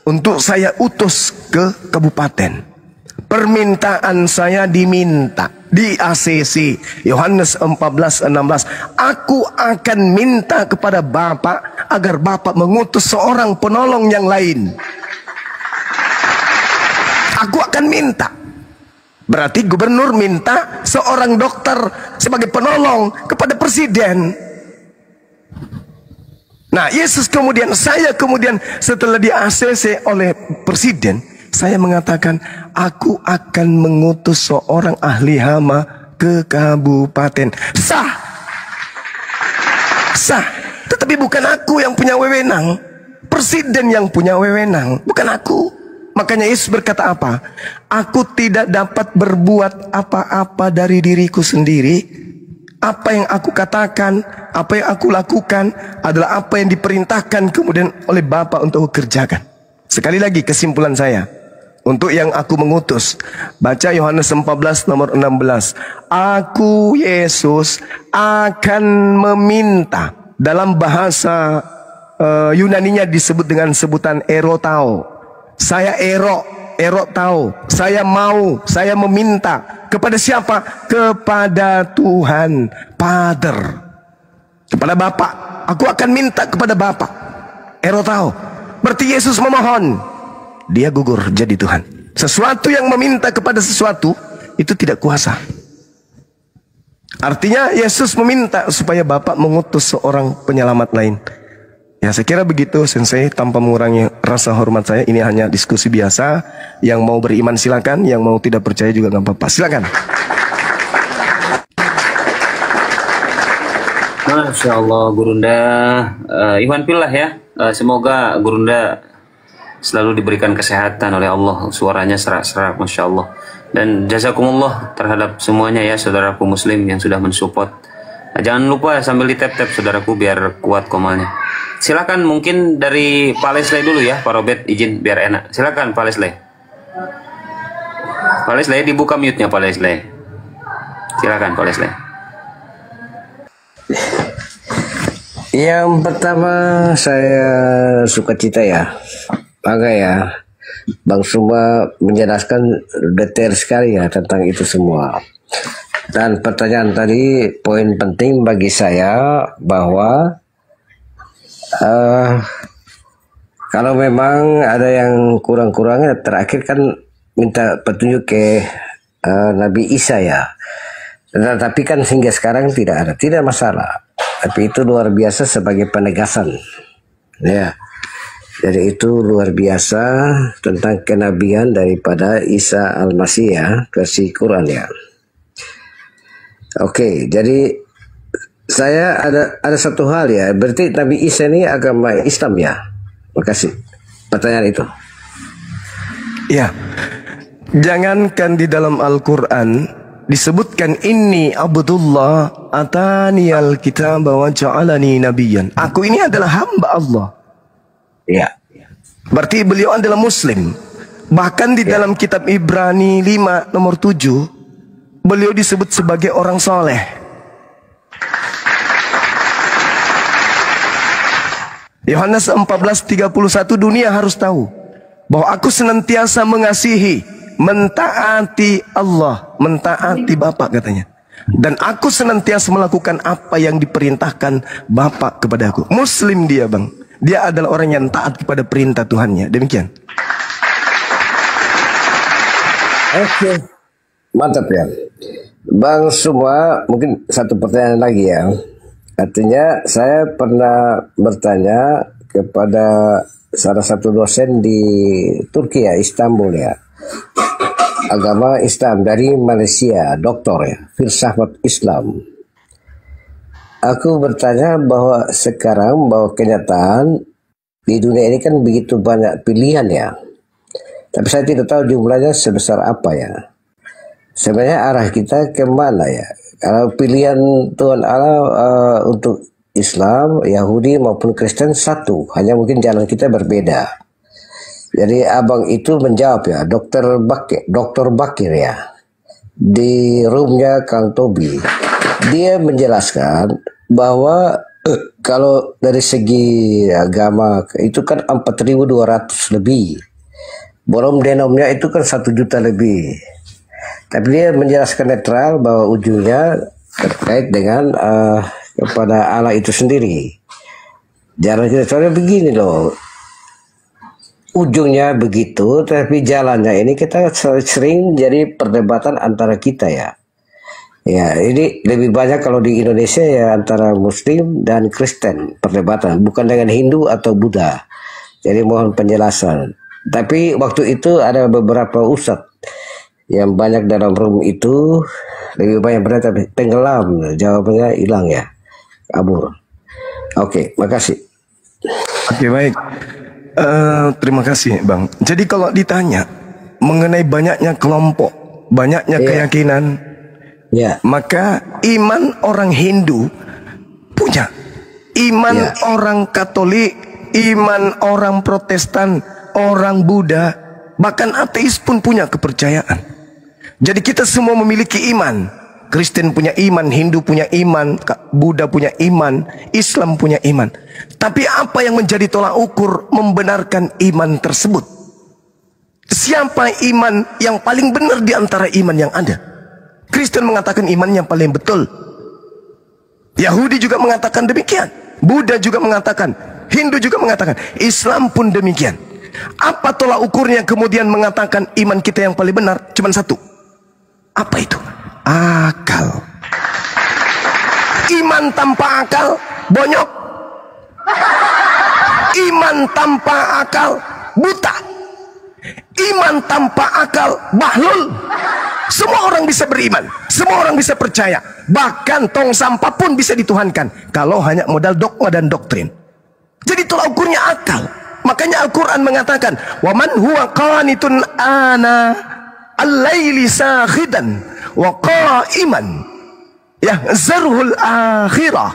Speaker 1: untuk saya utus ke kabupaten. Permintaan saya diminta di ACC Yohanes 14:16. Aku akan minta kepada Bapak agar Bapak mengutus seorang penolong yang lain. Aku akan minta. Berarti gubernur minta seorang dokter sebagai penolong kepada presiden. Nah, saya kemudian setelah di ACC oleh presiden, saya mengatakan, aku akan mengutus seorang ahli hama ke kabupaten. Sah. Sah. Tetapi bukan aku yang punya wewenang. Presiden yang punya wewenang, bukan aku. Makanya Yesus berkata apa? Aku tidak dapat berbuat apa-apa dari diriku sendiri. Apa yang aku katakan, apa yang aku lakukan adalah apa yang diperintahkan kemudian oleh Bapa untuk aku kerjakan. Sekali lagi kesimpulan saya. Untuk yang aku mengutus, baca Yohanes 14 nomor 16. Aku Yesus akan meminta, dalam bahasa Yunaninya disebut dengan sebutan erotao. Saya erotao. Saya mau, saya meminta kepada siapa? Kepada Tuhan Father, kepada Bapa. Aku akan minta kepada Bapa. Erotao. Berarti Yesus memohon, dia gugur jadi Tuhan. Sesuatu yang meminta kepada sesuatu itu tidak kuasa. Artinya Yesus meminta supaya Bapa mengutus seorang penyelamat lain. Ya, saya kira begitu, Sensei, tanpa mengurangi rasa hormat saya. Ini hanya diskusi biasa. Yang mau beriman silakan, yang mau tidak percaya juga nggak apa-apa. Silakan.
Speaker 2: Masya Allah, Gurunda. Iwan Pilah ya. Semoga Gurunda selalu diberikan kesehatan oleh Allah. Suaranya serak-serak, Masya Allah. Dan jazakumullah terhadap semuanya ya, saudaraku muslim yang sudah mensupport. Nah, jangan lupa sambil di-tap-tap saudaraku biar kuat komalnya. Silakan mungkin dari Pak Leslie dulu ya, Pak Robert izin biar enak. Silakan Pak Leslie. Pak Leslie dibuka mute-nya Pak Leslie. Silakan Pak Leslie.
Speaker 3: Yang pertama saya sukacita ya, maka ya Bang Suma menjelaskan detail sekali ya tentang itu semua. Dan pertanyaan tadi, poin penting bagi saya bahwa kalau memang ada yang kurang-kurangnya, terakhir kan minta petunjuk ke Nabi Isa ya. Tapi kan hingga sekarang tidak ada, tidak masalah. Tapi itu luar biasa sebagai penegasan, ya. Jadi itu luar biasa tentang kenabian daripada Isa Al-Masih ya, versi Quran ya. Oke, jadi saya ada satu hal ya. Berarti Nabi Isa ini agama Islam ya. Makasih. Pertanyaan itu.
Speaker 1: Ya. Jangankan di dalam Al-Quran disebutkan inni Abdullah ataniyal kitab wa ja'alani nabiyan. Aku ini adalah hamba Allah.
Speaker 3: Ya.
Speaker 1: Berarti beliau adalah Muslim. Bahkan di dalam kitab Ibrani 5 nomor 7 beliau disebut sebagai orang soleh. Yohanes 14:31 dunia harus tahu bahwa aku senantiasa mengasihi, mentaati Allah, mentaati Bapa katanya. Dan aku senantiasa melakukan apa yang diperintahkan Bapa kepadaku. Muslim dia bang. Dia adalah orang yang taat kepada perintah Tuhannya. Demikian.
Speaker 3: Oke. Mantap ya. Bang semua, mungkin satu pertanyaan lagi ya. Artinya saya pernah bertanya kepada salah satu dosen di Turki ya, Istanbul ya. Agama Islam dari Malaysia, doktor ya, filsafat Islam. Aku bertanya bahwa sekarang bahwa kenyataan di dunia ini kan begitu banyak pilihan ya. Tapi saya tidak tahu jumlahnya sebesar apa ya. Sebenarnya arah kita kemana ya? Kalau pilihan Tuhan Allah untuk Islam, Yahudi maupun Kristen satu, hanya mungkin jalan kita berbeda. Jadi abang itu menjawab ya, Dr. Bakir ya, di roomnya Kang Tobi, dia menjelaskan bahwa kalau dari segi agama itu kan 4.200 lebih, belum denomnya itu kan 1 juta lebih. Tapi dia menjelaskan netral bahwa ujungnya terkait dengan kepada Allah itu sendiri. Jalan kita soalnya begini loh, ujungnya begitu, tapi jalannya ini kita sering jadi perdebatan antara kita ya. Ya ini lebih banyak kalau di Indonesia ya antara Muslim dan Kristen perdebatan, bukan dengan Hindu atau Buddha. Jadi mohon penjelasan. Tapi waktu itu ada beberapa ustadz yang banyak dalam room itu, lebih banyak berarti tapi tenggelam, jawabannya hilang ya, kabur. Oke, makasih.
Speaker 1: Oke, baik. Terima kasih bang. Jadi kalau ditanya mengenai banyaknya kelompok, banyaknya keyakinan, maka iman orang Hindu punya, iman orang Katolik, iman orang Protestan, orang Buddha, bahkan ateis pun punya kepercayaan. Jadi kita semua memiliki iman. Kristen punya iman, Hindu punya iman, Buddha punya iman, Islam punya iman. Tapi apa yang menjadi tolak ukur membenarkan iman tersebut? Siapa iman yang paling benar di antara iman yang ada? Kristen mengatakan iman yang paling betul. Yahudi juga mengatakan demikian. Buddha juga mengatakan, Hindu juga mengatakan, Islam pun demikian. Apa tolak ukurnya kemudian mengatakan iman kita yang paling benar? Cuman satu. Apa itu? Akal. Iman tanpa akal bonyok. Iman tanpa akal buta. Iman tanpa akal bahlul. Semua orang bisa beriman, semua orang bisa percaya. Bahkan tong sampah pun bisa dituhankan kalau hanya modal dogma dan doktrin. Jadi tolak ukurnya akal. Makanya Al-Quran mengatakan, wa man huwa qanitun ana al-laili sakhidan wa qa'iman yahzarul akhirah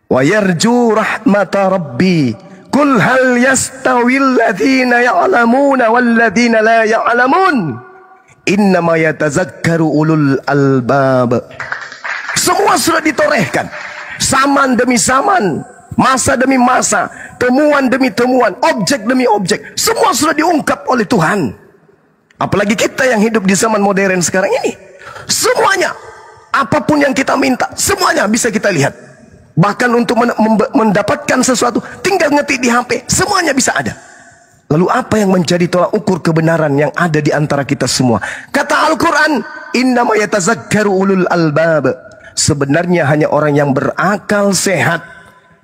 Speaker 1: wa yarju rahmata rabbi qul hal yastawil ladzina ya'lamuna wal ladzina la ya'lamun innama yatazakkaru ulul albab. Semua sudah ditorehkan, zaman demi zaman, masa demi masa, temuan demi temuan, objek demi objek, semua sudah diungkap oleh Tuhan. Apalagi kita yang hidup di zaman modern sekarang ini, semuanya, apapun yang kita minta, semuanya bisa kita lihat. Bahkan untuk mendapatkan sesuatu, tinggal ngetik di HP, semuanya bisa ada. Lalu apa yang menjadi tolak ukur kebenaran yang ada di antara kita semua? Kata Al-Quran, innama yatazakkaru ulul albab. Sebenarnya hanya orang yang berakal sehat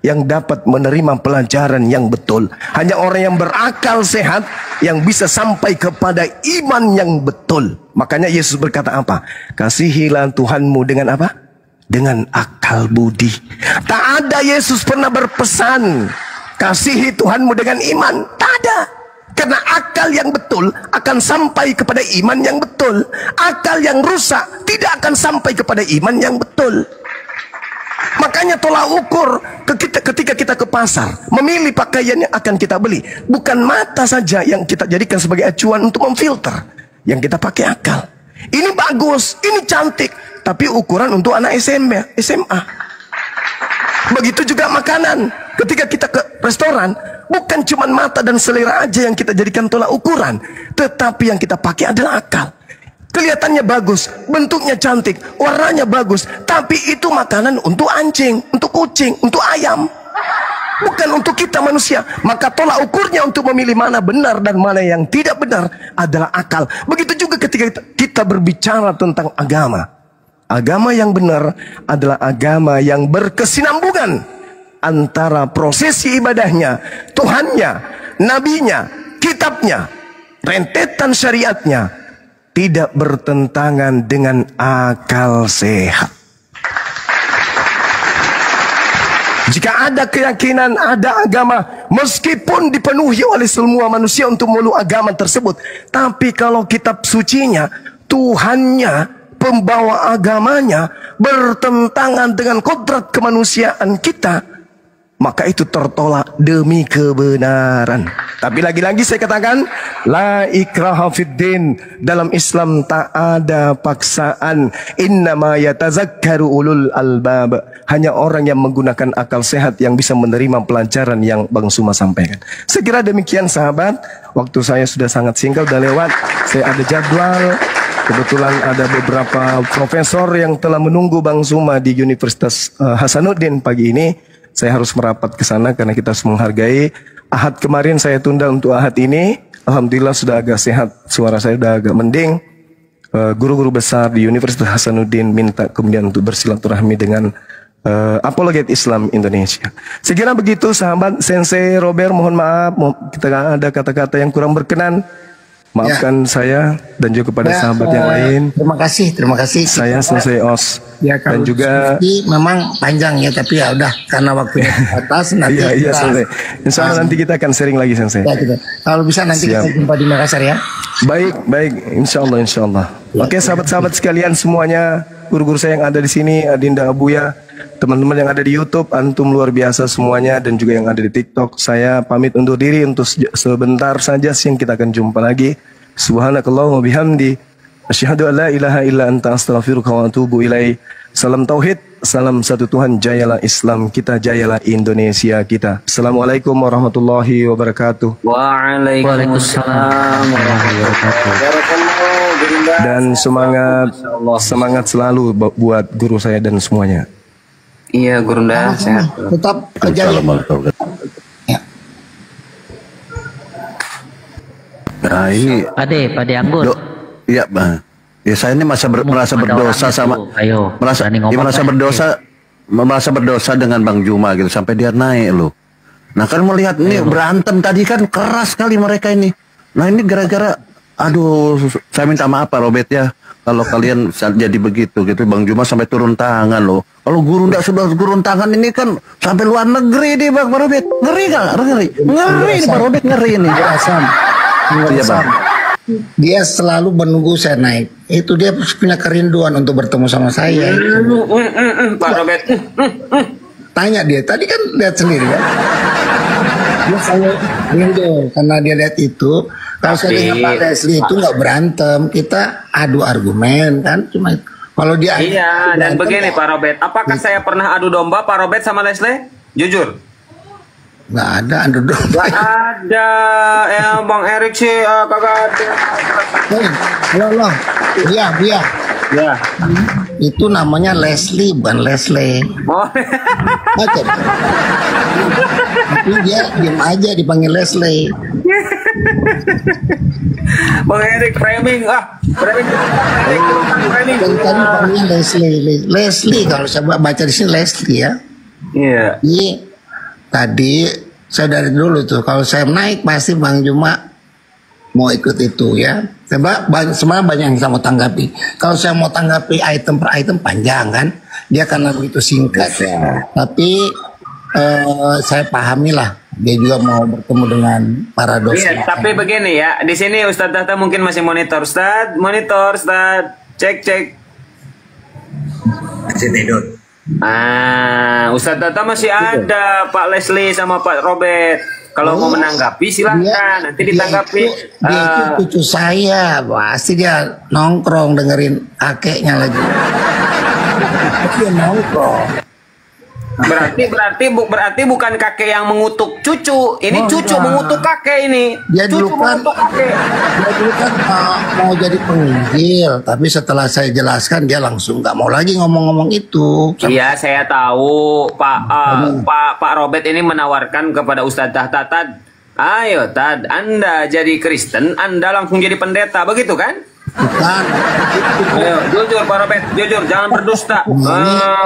Speaker 1: yang dapat menerima pelajaran yang betul. Hanya orang yang berakal sehat yang bisa sampai kepada iman yang betul. Makanya Yesus berkata apa? Kasihilah Tuhanmu dengan apa? Dengan akal budi. Tak ada Yesus pernah berpesan kasihi Tuhanmu dengan iman. Tak ada. Karena akal yang betul akan sampai kepada iman yang betul. Akal yang rusak tidak akan sampai kepada iman yang betul. Makanya tolak ukur ketika kita ke pasar, memilih pakaian yang akan kita beli, bukan mata saja yang kita jadikan sebagai acuan untuk memfilter. Yang kita pakai akal. Ini bagus, ini cantik, tapi ukuran untuk anak SMA. Begitu juga makanan. Ketika kita ke restoran, bukan cuma mata dan selera aja yang kita jadikan tolak ukuran, tetapi yang kita pakai adalah akal. Kelihatannya bagus, bentuknya cantik, warnanya bagus, tapi itu makanan untuk anjing, untuk kucing, untuk ayam, bukan untuk kita manusia. Maka tolak ukurnya untuk memilih mana benar dan mana yang tidak benar adalah akal. Begitu juga ketika kita berbicara tentang agama. Agama yang benar adalah agama yang berkesinambungan antara prosesi ibadahnya, Tuhannya, nabinya, kitabnya, rentetan syariatnya, tidak bertentangan dengan akal sehat. Jika ada keyakinan, ada agama, meskipun dipenuhi oleh semua manusia untuk memeluk agama tersebut, tapi kalau kitab sucinya, Tuhannya, pembawa agamanya bertentangan dengan kodrat kemanusiaan kita, maka itu tertolak demi kebenaran. Tapi lagi-lagi saya katakan, la ikraha fiddin. Dalam Islam tak ada paksaan. Innama yatazakkaru ulul albab. Hanya orang yang menggunakan akal sehat yang bisa menerima pelajaran yang Bang Suma sampaikan. Saya kira demikian sahabat. Waktu saya sudah sangat singkat, sudah lewat. Saya ada jadwal. Kebetulan ada beberapa profesor yang telah menunggu Bang Suma di Universitas Hasanuddin pagi ini. Saya harus merapat ke sana karena kita harus menghargai. Ahad kemarin saya tunda untuk Ahad ini. Alhamdulillah sudah agak sehat, suara saya sudah agak mending. Guru-guru besar di Universitas Hasanuddin minta kemudian untuk bersilaturahmi dengan apologet Islam Indonesia. Saya kira begitu sahabat. Sensei Robert, mohon maaf kita ada kata-kata yang kurang berkenan. Maafkan saya dan juga kepada sahabat yang lain.
Speaker 4: Terima kasih.
Speaker 1: Saya Sensei Os.
Speaker 4: Ya,
Speaker 1: dan juga
Speaker 4: memang panjang ya, tapi ya udah karena waktunya terbatas nanti.
Speaker 1: Iya, Sensei. Insya Allah nanti kita akan sharing lagi, Sensei.
Speaker 4: Ya, gitu. Kalau bisa nanti kita jumpa di Makassar ya.
Speaker 1: Baik. Insya Allah. Oke, sahabat-sahabat sekalian semuanya, guru-guru saya yang ada di sini, Adinda Abuya, teman-teman yang ada di YouTube, antum luar biasa semuanya, dan juga yang ada di TikTok. Saya pamit undur diri untuk sebentar saja, siang kita akan jumpa lagi. Subhanakallahumma bihamdi, asyhadu an la ilaha illa anta astaghfiruka wa atubu ilaik. Salam tauhid, salam satu Tuhan, jayalah Islam kita, jayalah Indonesia kita. Assalamualaikum warahmatullahi wabarakatuh.
Speaker 2: Waalaikumsalam warahmatullahi wabarakatuh.
Speaker 1: Dan semangat selalu buat guru saya dan semuanya.
Speaker 2: Iya, Gurunda, sehat.
Speaker 4: Tetap jalan. Ya.
Speaker 5: Nah, ini
Speaker 7: Pade Anggur.
Speaker 5: Iya, Bang. Ya saya ini merasa berdosa sama merasa berdosa dengan Bang Juma gitu sampai dia naik loh. Nah kan melihat ini berantem tadi kan keras sekali mereka ini. Nah ini gara-gara saya minta maaf Pak Robert ya kalau kalian jadi begitu gitu. Bang Juma sampai turun tangan loh. Kalau guru ndak sudah turun tangan ini kan sampai luar negeri nih Bang Robert. Ngeri nggak? Ngeri Pak Robert, ngeri ini. Iya Bang.
Speaker 4: Dia selalu menunggu saya naik. Itu dia punya kerinduan untuk bertemu sama saya.
Speaker 2: Pak Robert.
Speaker 4: Tanya dia, tadi kan lihat sendiri kan. Dia selalu rindu karena dia lihat itu. Kalau saya dengan Pak Leslie itu nggak berantem, kita adu argumen kan, cuma itu. Kalau dia
Speaker 2: dan begini Pak Robert, apakah saya pernah adu domba Pak Robert sama Leslie? Jujur.
Speaker 4: Nggak ada adu domba.
Speaker 2: Nggak ada, ya Bang Erik sih kagak ada.
Speaker 4: Halo, iya.
Speaker 2: Ya.
Speaker 4: Itu namanya Leslie, bukan Leslie.
Speaker 2: Oh.
Speaker 4: Tapi dia diam aja dipanggil Leslie.
Speaker 2: Bang Erik framing, framing.
Speaker 4: Dan tadi panggilnya Leslie kalau saya baca di sini Leslie ya.
Speaker 2: Iya.
Speaker 4: Jadi tadi saya dari dulu tuh kalau saya naik pasti Bang Juma mau ikut itu ya. Sebenarnya banyak yang saya mau tanggapi. Kalau saya mau tanggapi item per item panjang kan, dia karena begitu singkat. Tapi saya pahami lah, dia juga mau bertemu dengan para dosen.
Speaker 2: Iya, tapi begini ya, di sini Ustadz Tahta mungkin masih monitor, monitor, cek.
Speaker 7: Masih tidur.
Speaker 2: Ustadz Tahta masih ada, Pak Leslie sama Pak Robert. Kalau mau menanggapi silahkan, nanti ditanggapi.
Speaker 4: Dia itu cucu saya, pasti dia nongkrong dengerin kakeknya lagi. Dia nongkrong.
Speaker 2: Berarti bukan kakek yang mengutuk cucu. Ini cucu mengutuk kakek ini.
Speaker 4: Dia dulu kan mau jadi penginjil, tapi setelah saya jelaskan dia langsung nggak mau lagi ngomong-ngomong itu.
Speaker 2: Iya, saya tahu Pak Robert ini menawarkan kepada Ustadz Tahta, ayo Tad, Anda jadi Kristen, Anda langsung jadi pendeta, begitu kan?
Speaker 4: Bukan.
Speaker 2: Ayo, jujur Pak Robert, jujur, jangan berdusta.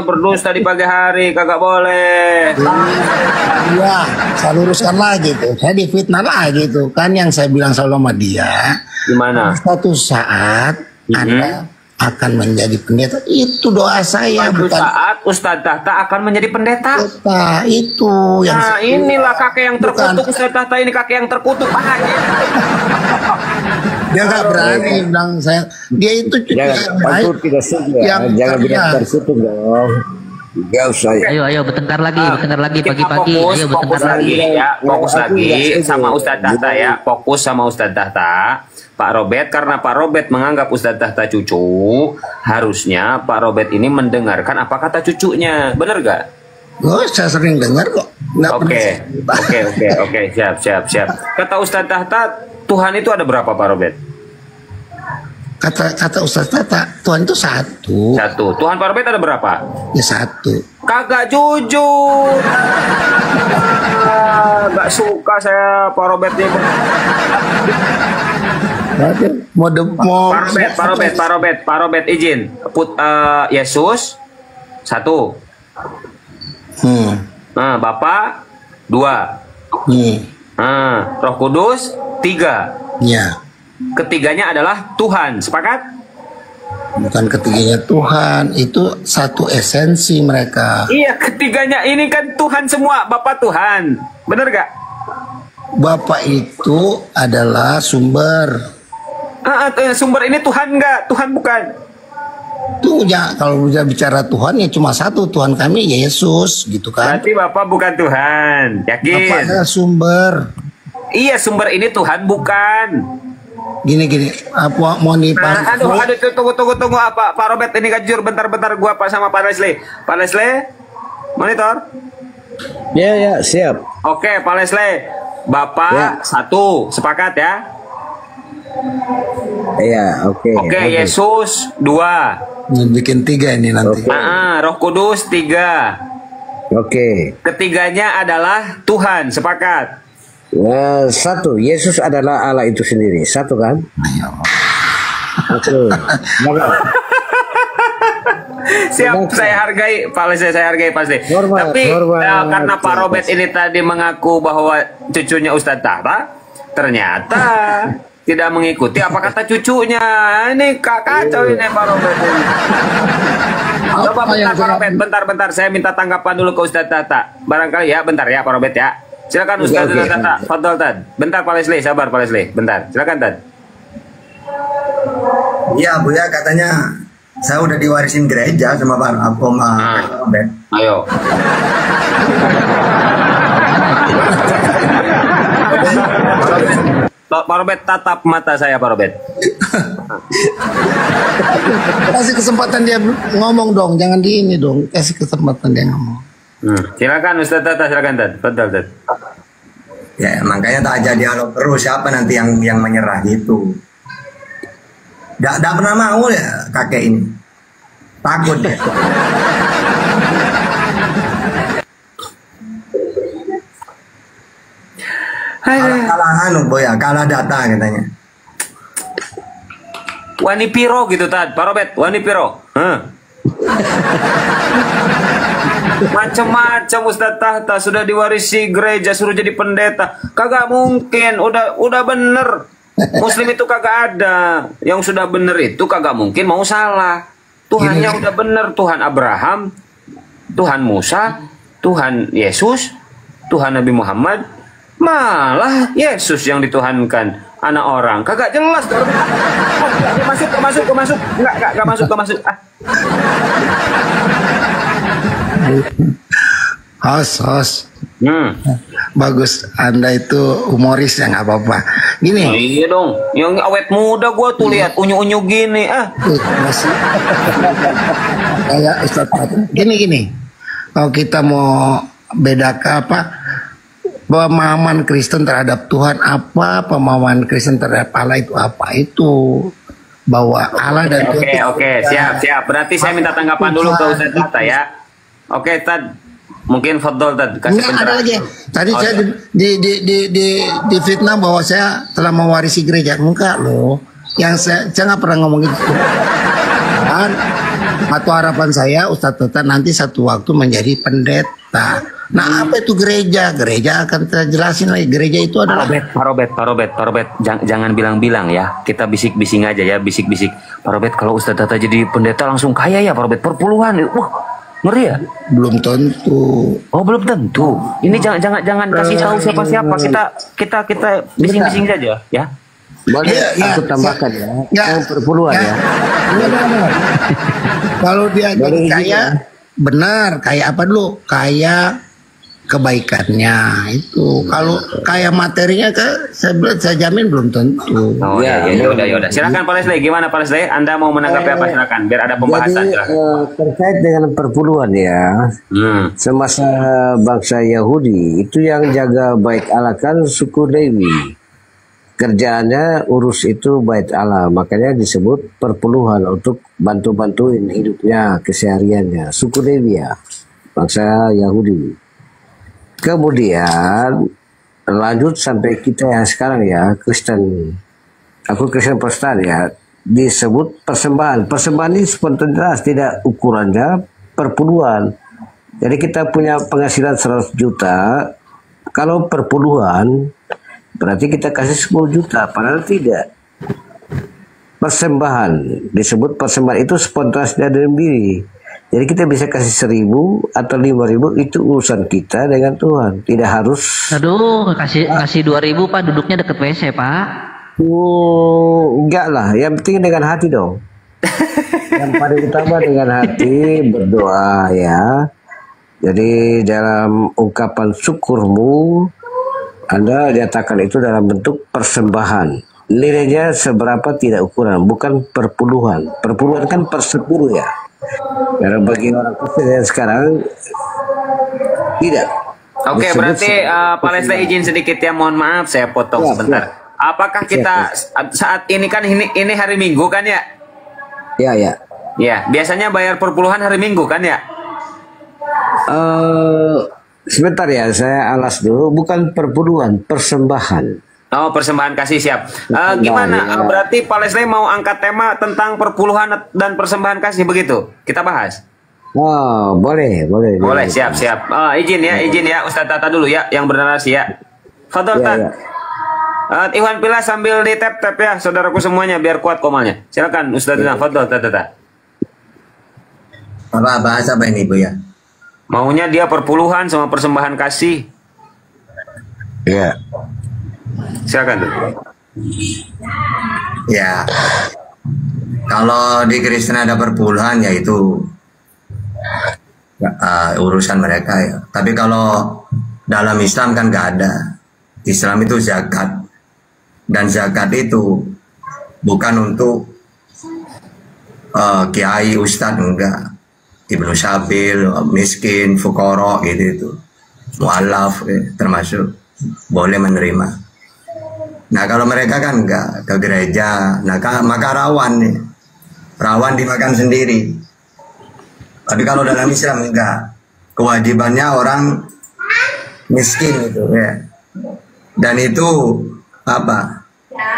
Speaker 2: Berdusta di pagi hari kagak boleh.
Speaker 4: Iya, saya luruskan lagi tuh. Saya difitnah lagi tuh. Kan yang saya bilang selalu sama dia.
Speaker 2: Gimana?
Speaker 4: Suatu saat Anda akan menjadi pendeta. Itu doa saya.
Speaker 2: Suatu saat Ustadz Tahta akan menjadi pendeta.
Speaker 4: Itu yang
Speaker 2: inilah kakek yang terkutuk. Ustadz Tahta ini kakek yang terkutuk.
Speaker 3: Dia nggak berani bilang saya. Dia itu yang baik. Jangan bilang terkutuk dong. Gak usah.
Speaker 8: Ayo bertengkar lagi pagi-pagi. Ayo bertengkar lagi.
Speaker 2: Fokus lagi sama Ustadz Tahta ya. Fokus sama Ustadz Tahta. Pak Robert, karena Pak Robert menganggap Ustadz Tahta cucu, harusnya Pak Robert ini mendengarkan apa kata cucunya. Bener gak?
Speaker 4: Oh, saya sering dengar kok.
Speaker 2: Oke, siap. Kata Ustadz Tahta, Tuhan itu ada berapa Pak Robert?
Speaker 4: Kata Ustadz Tahta, Tuhan itu satu.
Speaker 2: Tuhan Pak Robert ada berapa?
Speaker 4: Ya satu.
Speaker 2: Kagak jujur. Gak suka saya Pak Robert ini. Pak Robert izin. Yesus satu. Bapak dua. Roh Kudus tiga.
Speaker 4: Ya.
Speaker 2: Ketiganya adalah Tuhan. Sepakat?
Speaker 4: Bukan ketiganya Tuhan, itu satu esensi mereka.
Speaker 2: Iya, ketiganya ini kan Tuhan semua, Bapak Tuhan. Bener gak?
Speaker 4: Bapak itu adalah sumber.
Speaker 2: Sumber ini Tuhan nggak? Tuhan bukan?
Speaker 4: Tuh ya, kalau bicara Tuhan ya cuma satu, Tuhan kami Yesus gitu kan.
Speaker 2: Berarti Bapak bukan Tuhan, yakin?
Speaker 4: Bapak adalah sumber.
Speaker 2: Iya, sumber ini Tuhan bukan.
Speaker 4: Gini apa mau
Speaker 2: aduh tunggu apa Pak Robert ini kajur bentar gua sama Pak Leslie monitor.
Speaker 3: Ya siap.
Speaker 2: Oke Pak Leslie, Bapak satu, sepakat ya?
Speaker 3: Iya, oke.
Speaker 2: Yesus dua.
Speaker 4: Bikin tiga ini nanti.
Speaker 2: Roh Kudus tiga.
Speaker 3: Oke.
Speaker 2: Ketiganya adalah Tuhan, sepakat?
Speaker 3: Satu, Yesus adalah Allah itu sendiri. Satu kan? Oke.
Speaker 2: Siap, saya hargai Pak Leslie, pasti. Tapi karena Pak Robert ini tadi mengaku bahwa cucunya Ustadz Tahta, ternyata tidak mengikuti apa kata cucunya. Ini kacau ini Pak Robert ini. Coba bentar, saya minta tanggapan dulu ke Ustadz Tahta. Barangkali ya, bentar ya Pak Robert ya. Silakan Ustadz Tahta. Fadol Tad. Bentar Pak Leslie, sabar Pak Leslie. Bentar, silakan Tad.
Speaker 7: Iya Bu ya, katanya saya udah diwarisin gereja sama Pak Robert.
Speaker 2: Ayo. Pak Robert, tatap mata saya Pak Robert.
Speaker 4: Kasih kesempatan dia ngomong dong, jangan di ini dong. Kasih kesempatan dia ngomong.
Speaker 2: Silakan Ustadz Tahta, silakan Tad. Betul Tad.
Speaker 7: Ya makanya tak aja dialog terus, siapa nanti yang menyerah gitu. Gak pernah mau ya kakek ini. Takut ya. Kalah anu boy, kalah data katanya.
Speaker 2: Wani piro gitu tad, Parobet, wani piro. Macam-macam Ustaz Tahta sudah diwarisi gereja suruh jadi pendeta. Kagak mungkin, udah bener. Muslim itu kagak ada. Yang sudah bener itu kagak mungkin mau salah. Tuhannya udah bener, Tuhan Abraham, Tuhan Musa, Tuhan Yesus, Tuhan Nabi Muhammad. Malah Yesus yang dituhankan, anak orang. Kagak jelas. Masuk. Enggak masuk.
Speaker 4: Host. Bagus, Anda itu humoris ya, nggak apa-apa. Gini.
Speaker 2: Oh, iya dong, yang awet muda gua tuh lihat unyu-unyu gini.
Speaker 4: Masih kayak Ustaz. Gini. Kalau kita mau bedakan pemahaman Kristen terhadap Tuhan apa, pemahaman Kristen terhadap Allah itu apa, itu bahwa Allah dan Tuhan.
Speaker 2: Oke, siap. Berarti saya minta tanggapan dulu ke Ustaz Tahta ya. Oke, Tad, mungkin fadol Tad, kasih pencerahan.
Speaker 4: Ada lagi. Tadi saya di fitnah bahwa saya telah mewarisi gereja. Enggak loh. Yang saya nggak pernah ngomong gitu. Atau harapan saya Ustaz Tahta nanti satu waktu menjadi pendeta. Nah, apa itu gereja? Gereja akan kita jelasin lagi. Gereja itu adalah
Speaker 2: Parobet. Jangan bilang-bilang ya. Kita bisik-bising aja ya, bisik-bisik. Parobet, kalau Ustaz Tahta jadi pendeta langsung kaya ya, Parobet, perpuluhan. Wah, ngeri ya?
Speaker 4: Belum tentu.
Speaker 2: Oh, belum tentu. Ini jangan kasih tahu siapa-siapa. Kita bising-bising saja ya.
Speaker 3: Boleh aku tambahkan ya. Perpuluhan ya.
Speaker 4: Kalau dia jadi kaya, benar. Kaya apa dulu? Kaya kebaikannya itu. Kalau kaya materinya saya jamin belum tentu.
Speaker 2: Oh ya, udah. Silakan Pak Leslie, gimana Pak Leslie? Anda mau menanggapi apa, silakan biar ada pembahasan.
Speaker 3: Jadi, terkait dengan perpuluhan ya. Semasa bangsa Yahudi itu yang jaga bait Allah kan suku Lewi. Kerjaannya urus itu bait Allah, makanya disebut perpuluhan untuk bantu-bantuin hidupnya, kesehariannya. Suku Lewi ya, bangsa Yahudi. Kemudian lanjut sampai kita yang sekarang ya, Kristen. Aku Kristen Protestan ya, disebut persembahan. Persembahan ini spontanitas, tidak ukurannya perpuluhan. Jadi kita punya penghasilan 100 juta, kalau perpuluhan berarti kita kasih 10 juta, padahal tidak. Persembahan, disebut persembahan itu spontanitas dari diri. Jadi kita bisa kasih 1.000 atau 5.000, itu urusan kita dengan Tuhan. Tidak harus.
Speaker 8: Aduh, kasih 2.000 Pak, duduknya deket WC Pak.
Speaker 3: Enggak lah, yang penting dengan hati dong. Yang paling utama dengan hati, berdoa ya. Jadi dalam ungkapan syukurmu, Anda nyatakan itu dalam bentuk persembahan. Nilainya seberapa tidak ukuran, bukan perpuluhan. Perpuluhan kan per 10 ya. Karena bagi orang Kristen yang sekarang tidak.
Speaker 2: Oke, berarti Pak Leslie izin sedikit ya, mohon maaf saya potong sebentar. Apakah kita saat ini kan ini hari Minggu kan ya?
Speaker 3: Ya.
Speaker 2: Ya, biasanya bayar perpuluhan hari Minggu kan ya?
Speaker 3: Sebentar ya, saya alas dulu. Bukan perpuluhan, persembahan.
Speaker 2: Oh, persembahan kasih, siap. Gimana?
Speaker 3: Ya.
Speaker 2: Berarti Pak Leslie mau angkat tema tentang perpuluhan dan persembahan kasih begitu? Kita bahas.
Speaker 3: Oh, boleh.
Speaker 2: Boleh, siap. Izin ya, Ustaz Tahta dulu ya, yang bernarasi ya. Fadol Tad. Iwan Pilas sambil di tap ya, saudaraku semuanya, biar kuat komalnya. Silakan Ustaz Tahta, Fadol Tahta.
Speaker 7: Apa bahasa apa ini Bu ya?
Speaker 2: Maunya dia perpuluhan sama persembahan kasih.
Speaker 6: Iya.
Speaker 2: Silakan tuh.
Speaker 7: Ya. Kalau di Kristen ada perpuluhan ya itu urusan mereka ya. Tapi kalau dalam Islam kan nggak ada. Islam itu zakat. Dan zakat itu bukan untuk kiai, ustadz, enggak. Ibnu Sabil, miskin, fukoro gitu itu. Mu'alaf termasuk boleh menerima. Nah kalau mereka kan enggak ke gereja, maka rawan nih. Rawan dimakan sendiri. Tapi kalau dalam Islam enggak. Kewajibannya orang miskin itu ya. Dan itu apa?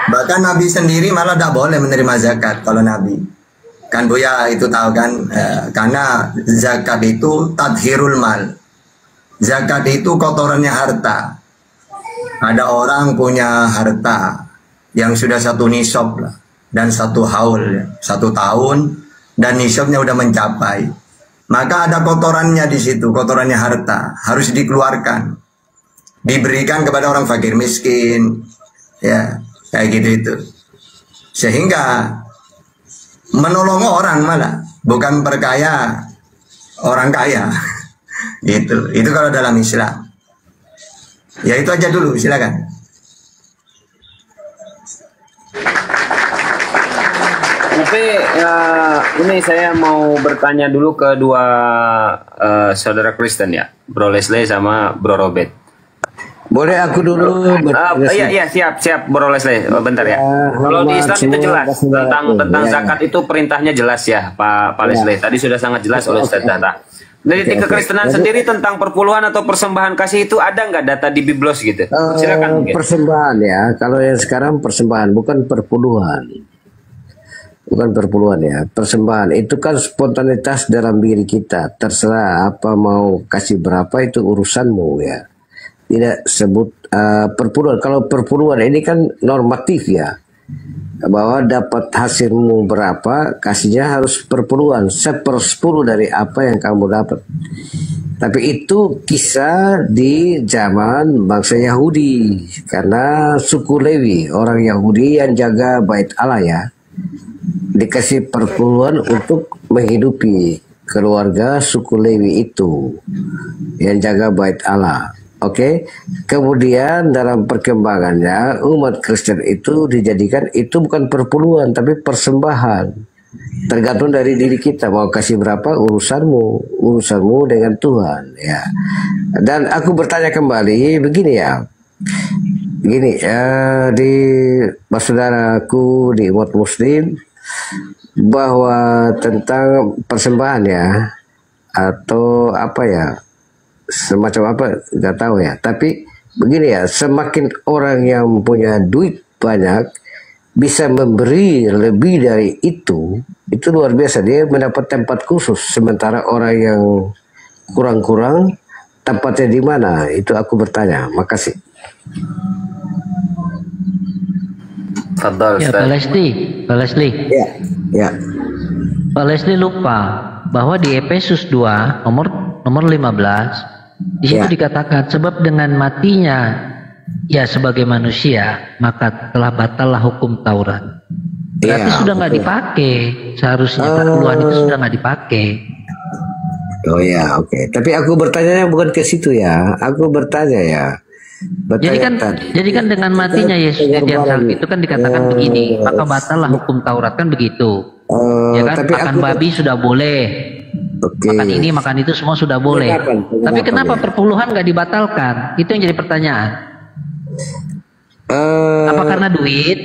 Speaker 7: Bahkan Nabi sendiri malah tidak boleh menerima zakat kalau Nabi. Kan Buya itu tahu kan, karena zakat itu tadhirul mal. Zakat itu kotorannya harta. Ada orang punya harta yang sudah 1 nisab lah, dan 1 haul, 1 tahun, dan nisabnya udah mencapai. Maka ada kotorannya di situ, kotorannya harta, harus dikeluarkan, diberikan kepada orang fakir miskin, ya kayak gitu itu. Sehingga menolong orang malah, bukan perkaya orang kaya. Itu kalau dalam Islam. Ya itu aja dulu, silakan.
Speaker 2: Tapi ini saya mau bertanya dulu ke dua saudara Kristen ya, Bro Leslie sama Bro Robert.
Speaker 3: Boleh aku dulu?
Speaker 2: Iya siap Bro Leslie, bentar ya. Kalau di Islam itu jelas tentang zakat itu perintahnya jelas ya, Pak Leslie. Tadi sudah sangat jelas oleh Ustaz Data. Dari kekristenan sendiri tentang perpuluhan atau persembahan kasih itu ada nggak data di Biblos gitu? Silakan.
Speaker 3: Persembahan ya, kalau yang sekarang persembahan bukan perpuluhan. Bukan perpuluhan ya, persembahan itu kan spontanitas dalam diri kita. Terserah apa mau kasih berapa itu urusanmu ya. Tidak sebut perpuluhan. Kalau perpuluhan ini kan normatif ya, bahwa dapat hasilmu berapa, kasihnya harus perpuluhan, 1/10 dari apa yang kamu dapat. Tapi itu kisah di zaman bangsa Yahudi, karena suku Lewi, orang Yahudi yang jaga bait Allah ya, dikasih perpuluhan untuk menghidupi keluarga suku Lewi itu yang jaga bait Allah. Oke, kemudian dalam perkembangannya umat Kristen itu dijadikan itu bukan perpuluhan tapi persembahan. Tergantung dari diri kita mau kasih berapa, urusanmu dengan Tuhan ya. Dan aku bertanya kembali begini ya, begini di saudaraku di umat Muslim bahwa tentang persembahan ya atau apa ya, semacam apa nggak tahu ya, tapi begini ya, semakin orang yang punya duit banyak bisa memberi lebih dari itu luar biasa, dia mendapat tempat khusus, sementara orang yang kurang-kurang tempatnya di mana, itu aku bertanya. Makasih.
Speaker 8: Ya, Pak Leslie. Ya. Pak Leslie lupa bahwa di Efesus 2 nomor 15 di situ dikatakan sebab dengan matinya ya sebagai manusia maka telah batallah hukum Taurat. Berarti sudah nggak dipakai, seharusnya perpuluhan itu sudah nggak dipakai.
Speaker 3: Oh ya, oke. Tapi aku bertanya bukan ke situ ya. Aku bertanya ya.
Speaker 8: Jadi kan dengan matinya Yesus di tiang salib itu kan dikatakan begini, maka batallah hukum Taurat kan begitu. Ya kan, makan babi sudah boleh. Makan ini, makan itu semua sudah boleh. Tapi kenapa perpuluhan nggak dibatalkan? Itu yang jadi pertanyaan. Apa karena duit?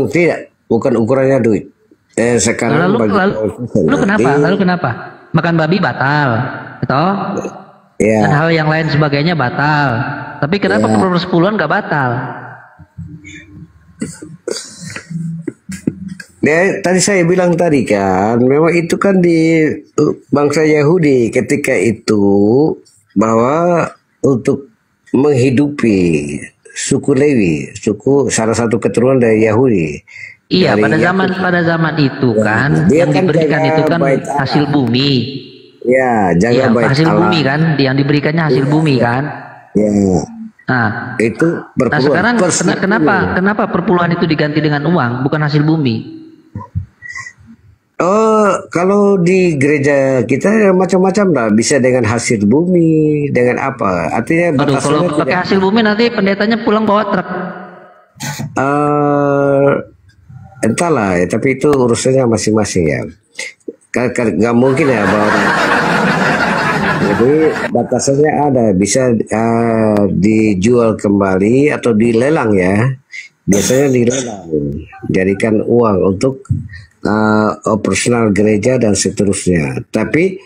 Speaker 3: Tidak, bukan ukurannya duit. Sekarang
Speaker 8: lalu kenapa? Makan babi batal, toh? Dan hal yang lain sebagainya batal. Tapi kenapa persepuluhan nggak batal?
Speaker 3: Tadi saya bilang tadi kan, memang itu kan di bangsa Yahudi ketika itu bahwa untuk menghidupi suku Lewi, salah satu keturunan dari Yahudi.
Speaker 8: Iya, pada zaman itu kan yang diberikan itu kan hasil bumi.
Speaker 3: Ya, jaga bait
Speaker 8: hasil
Speaker 3: Allah.
Speaker 8: Bumi kan, yang diberikannya hasil bumi kan.
Speaker 3: Ya.
Speaker 8: Nah,
Speaker 3: itu perpuluhan.
Speaker 8: Nah sekarang kenapa perpuluhan itu diganti dengan uang, bukan hasil bumi?
Speaker 3: Kalau di gereja kita macam-macam lah, bisa dengan hasil bumi, dengan apa? Artinya
Speaker 8: kalau pakai hasil bumi nanti pendetanya pulang bawa truk.
Speaker 3: Entahlah ya, tapi itu urusannya masing-masing ya. Nggak mungkin ya bahwa jadi batasannya ada, bisa dijual kembali atau dilelang ya. Biasanya dilelang, jadikan uang untuk operasional gereja dan seterusnya. Tapi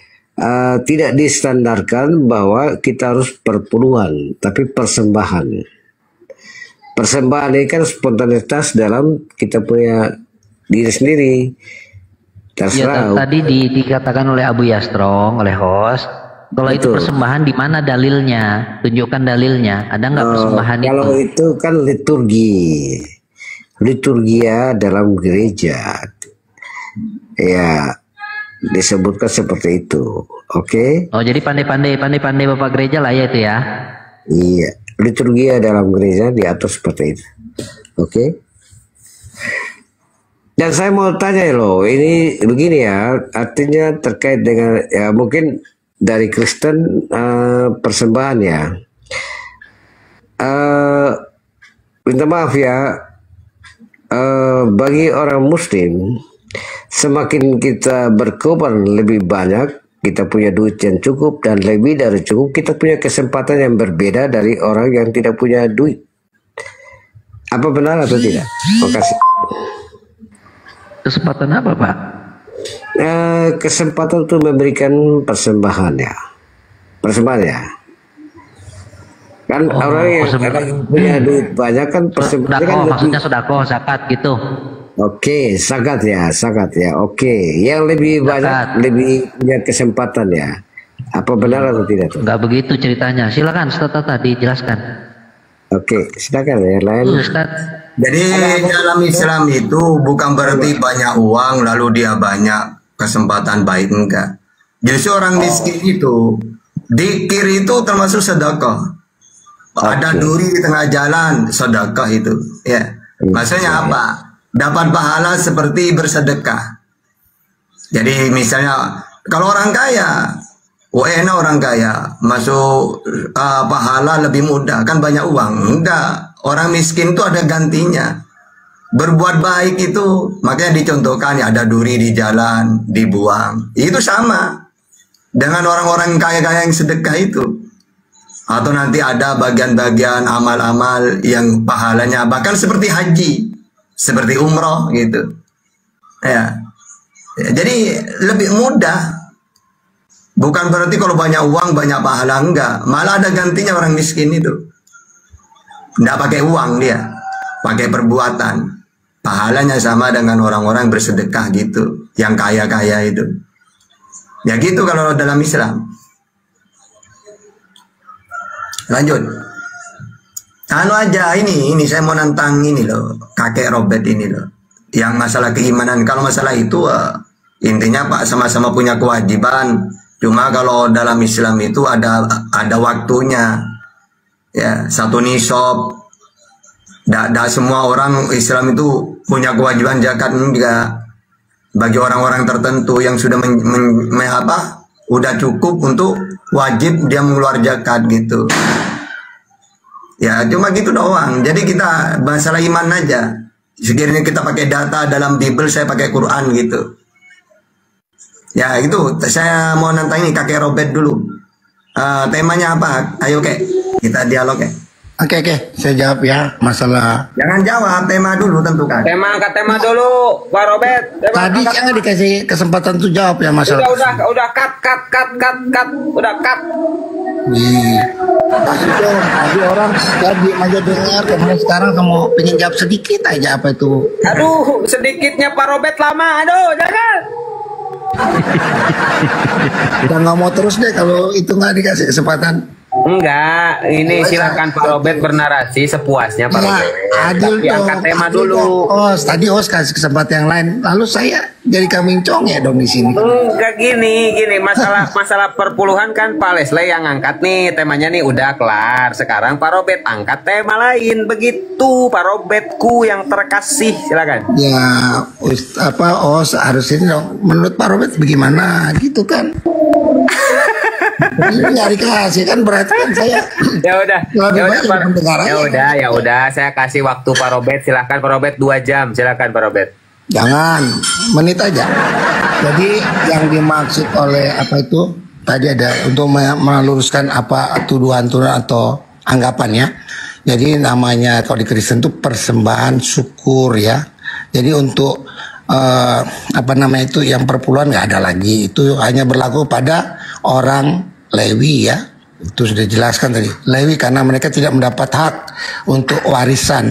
Speaker 3: tidak distandarkan bahwa kita harus perpuluhan, tapi persembahan. persembahan ini kan spontanitas dalam kita punya diri sendiri. Terserah.
Speaker 8: Ya, tadi dikatakan oleh Abu Yastrong, oleh host, kalau itu persembahan di mana dalilnya? Tunjukkan dalilnya. Ada nggak persembahan itu?
Speaker 3: Kalau itu kan liturgia dalam gereja. Ya, disebutkan seperti itu. Oke?
Speaker 8: Oh, jadi pandai-pandai Bapak gereja lah ya itu ya?
Speaker 3: Iya, liturgia dalam gereja diatur seperti itu. Oke? Dan saya mau tanya loh, ini begini ya, artinya terkait dengan ya mungkin dari Kristen persembahan ya. Minta maaf ya, bagi orang Muslim, semakin kita berkorban lebih banyak, kita punya duit yang cukup dan lebih dari cukup, kita punya kesempatan yang berbeda dari orang yang tidak punya duit. Apa benar atau tidak? Terima kasih.
Speaker 8: Kesempatan apa, Pak?
Speaker 3: Kesempatan untuk memberikan persembahan ya. Persembahan ya. Kan orang yang punya duit banyak kan persembahan kan lebih...
Speaker 8: Maksudnya sedekah, zakat gitu.
Speaker 3: Oke, zakat ya. Oke, yang lebih banyak lebih punya kesempatan ya. Apa benar atau tidak tuh?
Speaker 8: Enggak begitu ceritanya. Silakan Ustaz dijelaskan.
Speaker 3: Oke, silakan ya lain.
Speaker 8: Ustaz.
Speaker 7: Jadi dalam Islam itu bukan berarti banyak uang lalu dia banyak kesempatan baik, enggak. Justru orang miskin itu dikir itu termasuk sedekah. Ada duri di tengah jalan, sedekah itu. Ya. Maksudnya apa? Dapat pahala seperti bersedekah. Jadi misalnya kalau orang kaya, enak orang kaya masuk pahala lebih mudah, kan banyak uang. Enggak. Orang miskin itu ada gantinya. Berbuat baik itu, makanya dicontohkan ya ada duri di jalan, dibuang. Itu sama dengan orang-orang kaya-kaya yang sedekah itu. Atau nanti ada bagian-bagian amal-amal yang pahalanya bahkan seperti haji, seperti umroh gitu. Ya. Jadi lebih mudah. Bukan berarti kalau banyak uang banyak pahala, enggak. Malah ada gantinya orang miskin itu. Nggak pakai uang dia, pakai perbuatan. Pahalanya sama dengan orang-orang bersedekah gitu, yang kaya-kaya itu. Ya gitu kalau dalam Islam. Lanjut. Anu aja ini saya mau nantang ini loh, kakek Robert ini loh. Yang masalah keimanan, kalau masalah itu intinya Pak sama-sama punya kewajiban. Cuma kalau dalam Islam itu ada waktunya. Ya, satu nisab. Tidak semua orang Islam itu punya kewajiban zakat, enggak. Bagi orang-orang tertentu yang sudah udah cukup untuk wajib dia mengeluarkan zakat gitu. Ya, cuma gitu doang. Jadi kita masalah iman aja. Sekiranya kita pakai data dalam Bible, saya pakai Quran gitu. Ya, itu saya mau nantang ini kakek Robert dulu. Temanya apa? Ayo kek. Kita dialog ya.
Speaker 4: Oke, saya jawab ya masalah.
Speaker 7: Jangan jawab, tema dulu tentukan.
Speaker 2: Angkat tema dulu, Pak Robert.
Speaker 4: Tadi saya dikasih kesempatan tuh jawab ya masalah.
Speaker 2: Udah cut. Udah cut.
Speaker 4: Kasih dong, tadi orang jadi aja dengar, kemudian sekarang kamu pengen jawab sedikit aja apa itu?
Speaker 2: Aduh, sedikitnya Pak Robert lama, aduh, jangan.
Speaker 4: Udah nggak mau terus deh kalau itu nggak dikasih kesempatan.
Speaker 2: Enggak, ini silakan Pak Robert bernarasi sepuasnya Pak Robert.
Speaker 4: Adil
Speaker 2: tapi angkat tema dulu.
Speaker 4: Tadi kasih kesempatan yang lain, lalu saya jadi kambing conge dong di sini.
Speaker 2: Enggak gini, masalah perpuluhan kan Pak Leslie yang angkat nih temanya nih udah kelar. Sekarang Pak Robert angkat tema lain, begitu Pak Robertku yang terkasih, silakan.
Speaker 4: Ya, harus ini dong. Menurut Pak Robert bagaimana gitu kan? Ini nggak dikasih kan berarti kan saya.
Speaker 2: Ya udah, saya kasih waktu Pak Robert, silakan Pak Robert 2 jam, silakan Pak Robert.
Speaker 4: Jangan, menit aja. Jadi yang dimaksud oleh apa itu tadi ada untuk meluruskan apa tuduhan-tuduhan atau anggapannya. Jadi namanya kalau di Kristen itu persembahan syukur ya. Jadi untuk yang perpuluhan nggak ada lagi, itu hanya berlaku pada orang Lewi ya, Itu sudah dijelaskan tadi. Lewi karena mereka tidak mendapat hak untuk warisan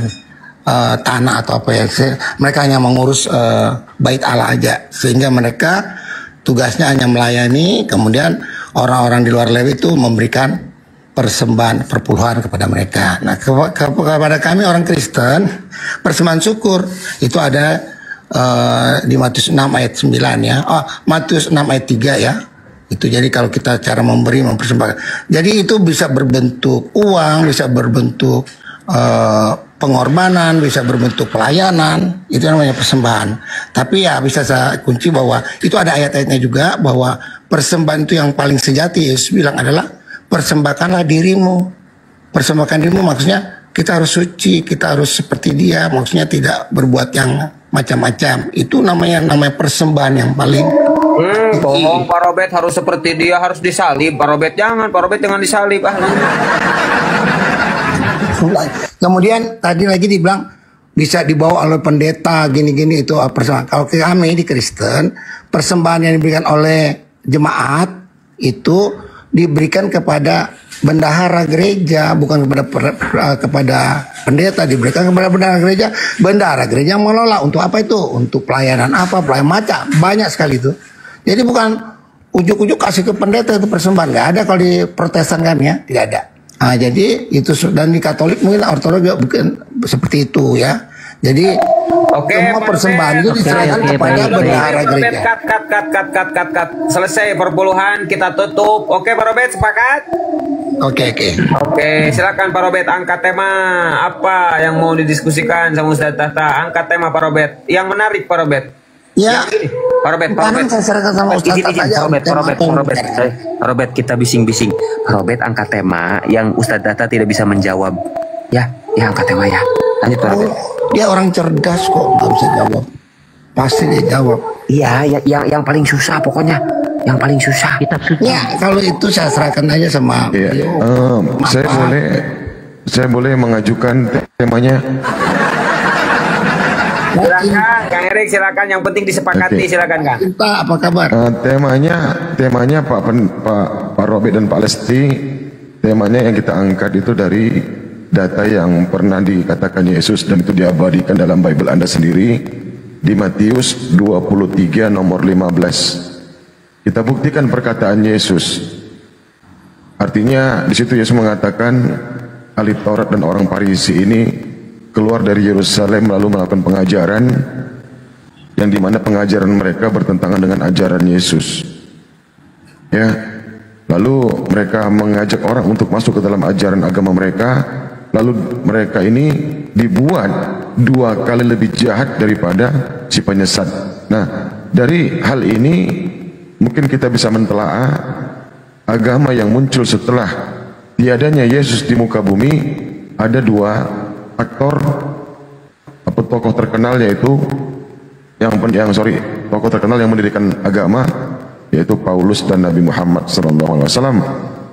Speaker 4: tanah atau apa ya. Mereka hanya mengurus bait Allah aja. Sehingga mereka tugasnya hanya melayani. Kemudian orang-orang di luar Lewi itu memberikan persembahan perpuluhan kepada mereka. Nah, kepada kami orang Kristen, persembahan syukur itu ada di Matius 6 ayat 9 ya. Matius 6 ayat 3 ya. Itu jadi kalau kita cara memberi, mempersembahkan. Jadi itu bisa berbentuk uang, bisa berbentuk pengorbanan, bisa berbentuk pelayanan. Itu namanya persembahan. Tapi ya bisa saya kunci bahwa itu ada ayat-ayatnya juga bahwa persembahan itu yang paling sejati. Yesus bilang adalah persembahkanlah dirimu. Persembahkan dirimu maksudnya kita harus suci, kita harus seperti Dia. Maksudnya tidak berbuat yang macam-macam. Itu namanya persembahan yang paling
Speaker 2: bohong. Pak Robert harus seperti Dia, harus disalib. Pak Robert jangan disalib.
Speaker 4: Kemudian tadi lagi dibilang bisa dibawa oleh pendeta gini-gini itu persembahan. Kalau kami di Kristen, persembahan yang diberikan oleh jemaat itu diberikan kepada bendahara gereja, bukan kepada pendeta, diberikan kepada bendahara gereja. Bendahara gereja mengelola untuk apa itu? Untuk pelayanan apa? Pelayanan macam banyak sekali itu. Jadi bukan ujuk-ujuk kasih ke pendeta itu persembahan, nggak ada kalau di Protestan kan ya, tidak ada. Nah, jadi itu dan di Katolik mungkin Ortodoks juga bukan seperti itu ya. Jadi semua persembahan itu diserahkan kepada bendahara gereja.
Speaker 2: Cut. Selesai perpuluhan, kita tutup. Oke, Pak Robert, sepakat? Oke, silakan Pak Robert angkat tema apa yang mau didiskusikan sama Ustaz Tahta. Angkat tema Pak Robert. Yang menarik Pak Robert.
Speaker 4: Ya,
Speaker 2: Pak Robert.
Speaker 4: Saya serahkan sama Ustaz Tahta aja.
Speaker 2: Pak Robert, kita bising-bising. Pak Robert angkat tema yang Ustaz Tahta tidak bisa menjawab. Ya angkat tema ya. Lanjut Pak Robert.
Speaker 4: Dia orang cerdas kok, nggak bisa jawab. Pasti dia jawab.
Speaker 2: Iya, yang paling susah pokoknya. Yang paling susah. Kitab suci.
Speaker 4: Ya, kalau itu saya serahkan aja sama
Speaker 6: saya boleh mengajukan temanya.
Speaker 2: Silakan, Kang Erik, silakan. Yang penting disepakati, silakan Kang.
Speaker 4: Pak, apa kabar?
Speaker 6: Temanya Pak Robert dan Pak Lesti. Temanya yang kita angkat itu dari data yang pernah dikatakan Yesus dan itu diabadikan dalam Bible Anda sendiri di Matius 23 nomor 15. Kita buktikan perkataan Yesus. Artinya di situ Yesus mengatakan ahli Taurat dan orang Farisi ini keluar dari Yerusalem lalu melakukan pengajaran yang dimana pengajaran mereka bertentangan dengan ajaran Yesus. Ya, lalu mereka mengajak orang untuk masuk ke dalam ajaran agama mereka. Lalu mereka ini dibuat 2 kali lebih jahat daripada si penyesat. Nah, dari hal ini mungkin kita bisa mentelaah agama yang muncul setelah tiadanya Yesus di muka bumi. Ada 2 aktor atau tokoh terkenal, yaitu tokoh terkenal yang mendirikan agama, yaitu Paulus dan Nabi Muhammad SAW.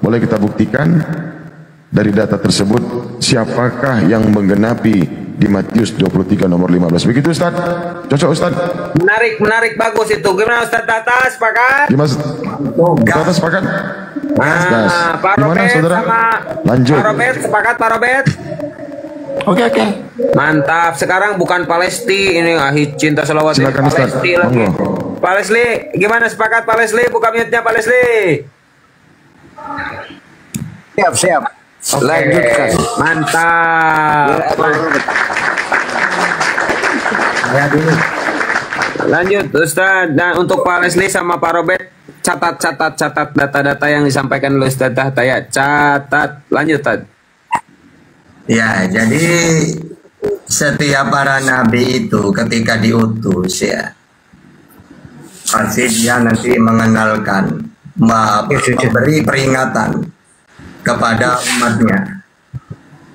Speaker 6: Boleh kita buktikan dari data tersebut siapakah yang menggenapi di Matius 23 nomor 15. Begitu Ustaz? Cocok Ustaz?
Speaker 2: Menarik, bagus itu. Gimana Ustaz Tata, sepakat?
Speaker 6: Gimana Ustaz sepakat?
Speaker 2: Pak Robert sama
Speaker 6: lanjut.
Speaker 2: Pak Robert, sepakat Pak Robert?
Speaker 4: Oke.
Speaker 2: Mantap. Sekarang bukan Palesti, ini ahli cinta selawat.
Speaker 6: Silakan Ustaz.
Speaker 2: Palesti lagi. Pak Leslie, gimana sepakat Pak Leslie? Buka mute-nya Pak Leslie.
Speaker 3: Siap.
Speaker 2: Lanjutkan. Mantap. Lanjut Ustaz. Dan untuk Pak Leslie sama Pak Robert, catat data-data yang disampaikan oleh Ustaz Tahta ya. Catat. Lanjut Tad.
Speaker 7: Ya, jadi setiap para nabi itu ketika diutus ya, pasti dia nanti mengenalkan, memberi peringatan kepada umatnya.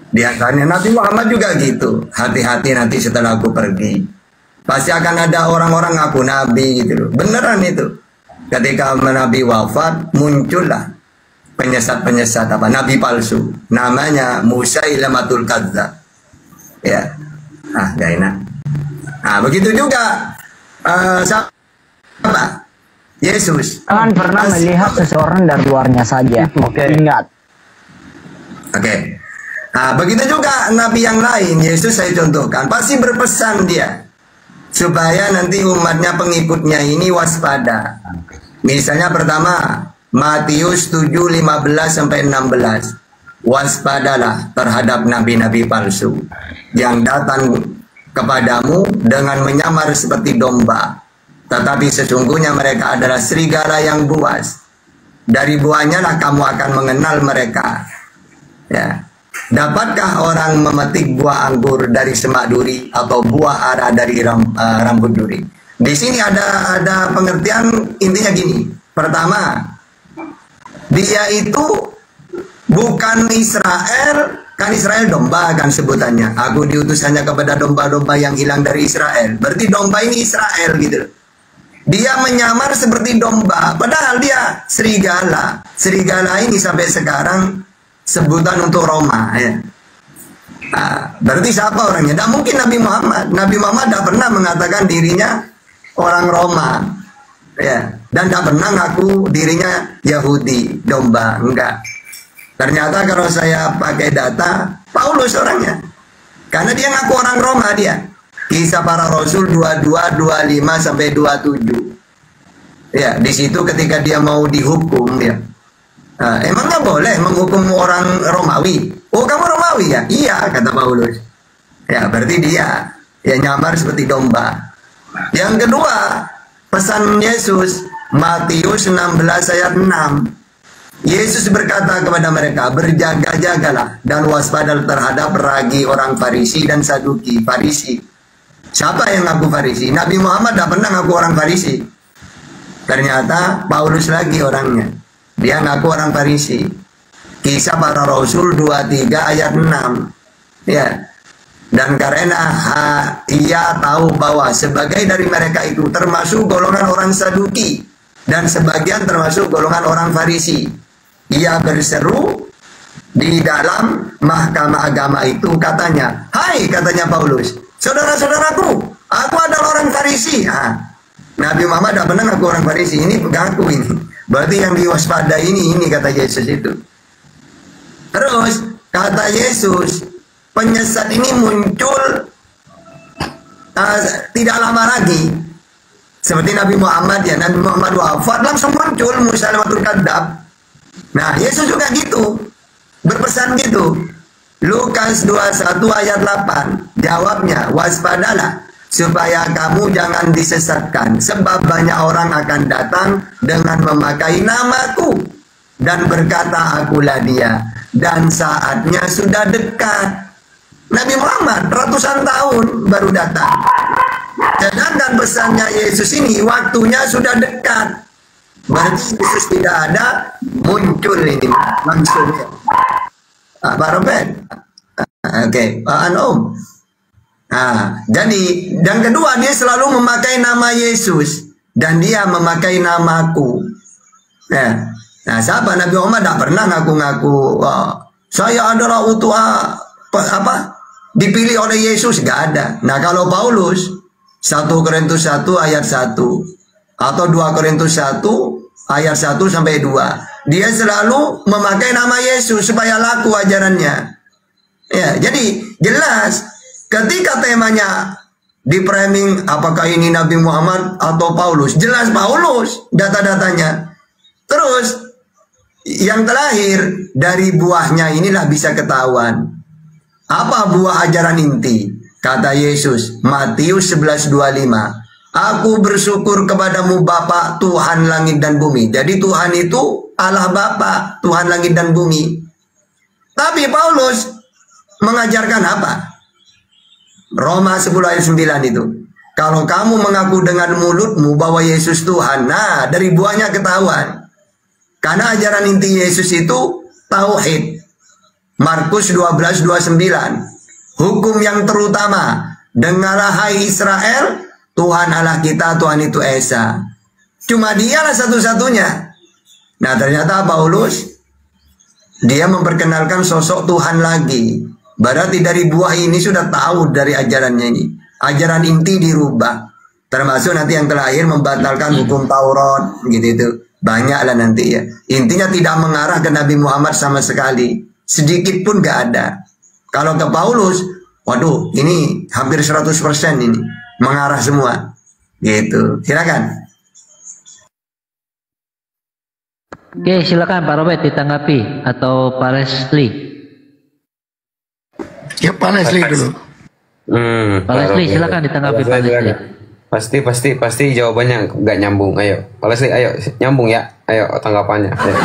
Speaker 7: Di antaranya Nabi Muhammad juga gitu. Hati-hati nanti setelah aku pergi, pasti akan ada orang-orang ngaku nabi gitu loh. Beneran itu. Ketika Nabi wafat, muncullah penyesat-penyesat nabi palsu. Namanya Musailamatul Kadzdzab. Ya. Gak enak. Begitu juga siapa? Yesus.
Speaker 9: Jangan pernah melihat seseorang dari luarnya saja. Ingat,
Speaker 7: Oke. Nah, begitu juga nabi yang lain, Yesus saya contohkan, pasti berpesan dia supaya nanti umatnya, pengikutnya ini waspada. Misalnya pertama, Matius 7:15 sampai 16. Waspadalah terhadap nabi-nabi palsu yang datang kepadamu dengan menyamar seperti domba, tetapi sesungguhnya mereka adalah serigala yang buas. Dari buahnya lah kamu akan mengenal mereka. Ya. Dapatkah orang memetik buah anggur dari semak duri atau buah ara dari rambut duri? Di sini ada pengertian, intinya gini. Pertama, dia itu bukan Israel, kan Israel domba kan sebutannya. Aku diutus hanya kepada domba-domba yang hilang dari Israel. Berarti domba ini Israel gitu. Dia menyamar seperti domba, padahal dia serigala. Serigala ini sampai sekarang sebutan untuk Roma, ya. Nah, berarti siapa orangnya? Tidak mungkin Nabi Muhammad. Nabi Muhammad tidak pernah mengatakan dirinya orang Roma, ya. Dan tidak pernah ngaku dirinya Yahudi, domba, enggak. Ternyata kalau saya pakai data, Paulus orangnya, karena dia ngaku orang Roma dia. Kisah Para Rasul 22, 25 sampai 27. Ya, di situ ketika dia mau dihukum, ya. Nah, emangnya boleh menghukum orang Romawi? Oh, kamu Romawi ya? Iya, kata Paulus. Ya, berarti dia ya nyamar seperti domba. Yang kedua, pesan Yesus, Matius 16 ayat 6. Yesus berkata kepada mereka, berjaga-jagalah dan waspadalah terhadap ragi orang Farisi dan Saduki. Farisi, siapa yang ngaku Farisi? Nabi Muhammad tidak pernah ngaku orang Farisi. Ternyata Paulus lagi orangnya. Dia ngaku orang Farisi. Kisah Para Rasul 23 ayat 6. Ya. Dan karena ia tahu bahwa sebagai dari mereka itu termasuk golongan orang Saduki dan sebagian termasuk golongan orang Farisi, ia berseru di dalam mahkamah agama itu, katanya, hai, katanya Paulus, saudara-saudaraku, aku adalah orang Farisi. Nabi Muhammad tidak pernah ngaku orang Farisi. Ini ngaku ini. Berarti yang diwaspadai ini kata Yesus itu. Terus kata Yesus, penyesat ini muncul tidak lama lagi. Seperti Nabi Muhammad ya, Nabi Muhammad wafat langsung muncul Musailamatul Kadzdzab. Nah, Yesus juga gitu. Berpesan gitu. Lukas 21 ayat 8. Jawabnya, waspadalah supaya kamu jangan disesatkan, sebab banyak orang akan datang dengan memakai namaku dan berkata akulah dia, dan saatnya sudah dekat. Nabi Muhammad ratusan tahun baru datang, sedangkan pesannya Yesus ini waktunya sudah dekat. Berarti Yesus tidak ada, muncul ini langsung ya. Pak Robert, oke, Om. Nah, jadi dan kedua, dia selalu memakai nama Yesus dan dia memakai namaku. Ya. Nah, siapa? Nabi Muhammad tidak pernah ngaku-ngaku saya adalah dipilih oleh Yesus, gak ada. Nah, kalau Paulus 1 Korintus 1 ayat 1 atau 2 Korintus 1 ayat 1 sampai 2, dia selalu memakai nama Yesus supaya laku ajarannya. Ya, jadi jelas ketika temanya di framing apakah ini Nabi Muhammad atau Paulus, jelas Paulus data-datanya. Terus yang terakhir, dari buahnya inilah bisa ketahuan apa buah ajaran inti. Kata Yesus, Matius 11:25, aku bersyukur kepadamu Bapa, Tuhan langit dan bumi. Jadi Tuhan itu Allah Bapa, Tuhan langit dan bumi. Tapi Paulus mengajarkan apa? Roma 10 ayat 9 itu. Kalau kamu mengaku dengan mulutmu bahwa Yesus Tuhan, nah dari buahnya ketahuan. Karena ajaran inti Yesus itu tauhid. Markus 12:29. Hukum yang terutama, dengarlah hai Israel, Tuhan Allah kita, Tuhan itu Esa. Cuma dialah satu-satunya. Nah, ternyata Paulus dia memperkenalkan sosok Tuhan lagi. Berarti dari buah ini sudah tahu dari ajarannya ini. Ajaran inti dirubah. Termasuk nanti yang terakhir membatalkan hukum Taurat gitu itu. Banyak lah nanti ya. Intinya tidak mengarah ke Nabi Muhammad sama sekali. sedikit pun nggak ada. Kalau ke Paulus, waduh, ini hampir 100% ini mengarah semua. Gitu. Silakan.
Speaker 8: Oke, silakan Pak Robert ditanggapi atau Pak Leslie.
Speaker 4: Ya Pak Leslie dulu.
Speaker 8: Pak Leslie silakan ditanggapi Pak Leslie.
Speaker 2: Pasti jawabannya nggak nyambung. Ayo, Pak Leslie, ayo nyambung ya. Ayo tanggapannya. Ayo.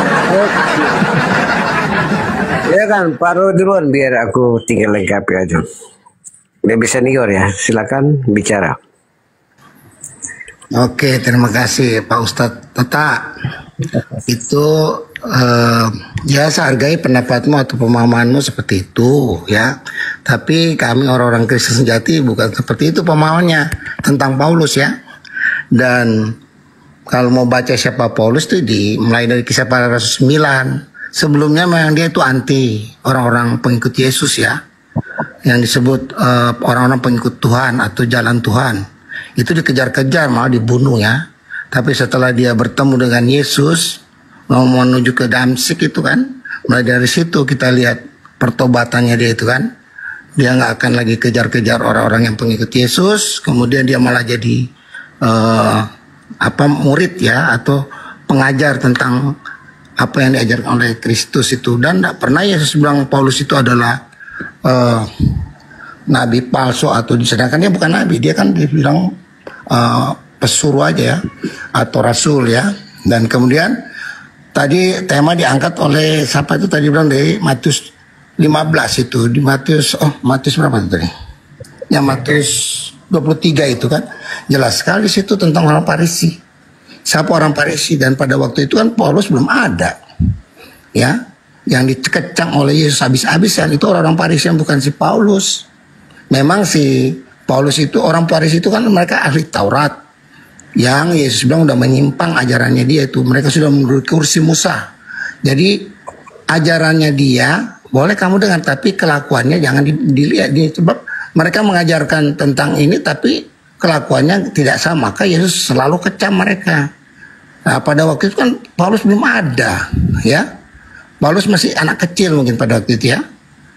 Speaker 3: Ya kan, Paro duluan biar aku tinggal lengkapi aja. Udah bisa Nigor ya, silakan bicara.
Speaker 4: Oke, terima kasih Pak Ustadz Tata. Itu ya saya hargai pendapatmu atau pemahamanmu seperti itu ya. Tapi kami orang-orang Kristen sejati bukan seperti itu pemahamannya tentang Paulus ya. Dan kalau mau baca siapa Paulus itu mulai dari Kisah Para Rasul 9. Sebelumnya memang dia itu anti orang-orang pengikut Yesus ya. Yang disebut orang-orang pengikut Tuhan atau jalan Tuhan. Itu dikejar-kejar malah dibunuh ya. Tapi setelah dia bertemu dengan Yesus mau menuju ke Damsik itu kan, mulai dari situ kita lihat pertobatannya dia itu kan. Dia nggak akan lagi kejar-kejar orang-orang yang pengikut Yesus. Kemudian dia malah jadi murid ya, atau pengajar tentang apa yang diajarkan oleh Kristus itu. Dan tidak pernah Yesus bilang Paulus itu adalah nabi palsu, atau sedangkan dia bukan nabi, dia kan dibilang pesuruh aja ya, atau rasul ya. Dan kemudian tadi tema diangkat oleh siapa itu tadi bilang dari Matius 15 itu, di Matius berapa itu tadi? Ya Matius 23 itu kan jelas sekali situ tentang orang Farisi. Siapa orang Farisi? Dan pada waktu itu kan Paulus belum ada ya. Yang dikecam oleh Yesus habis-habisan itu orang-orang Farisi, yang bukan si Paulus. Memang si Paulus itu, orang Farisi itu kan mereka ahli Taurat, yang Yesus bilang udah menyimpang ajarannya dia itu. Mereka sudah menurut kursi Musa. Jadi ajarannya dia boleh kamu dengar, tapi kelakuannya jangan dilihat. Sebab mereka mengajarkan tentang ini tapi kelakuannya tidak sama. Maka Yesus selalu kecam mereka. Nah pada waktu itu kan Paulus belum ada ya. Paulus masih anak kecil mungkin pada waktu itu ya.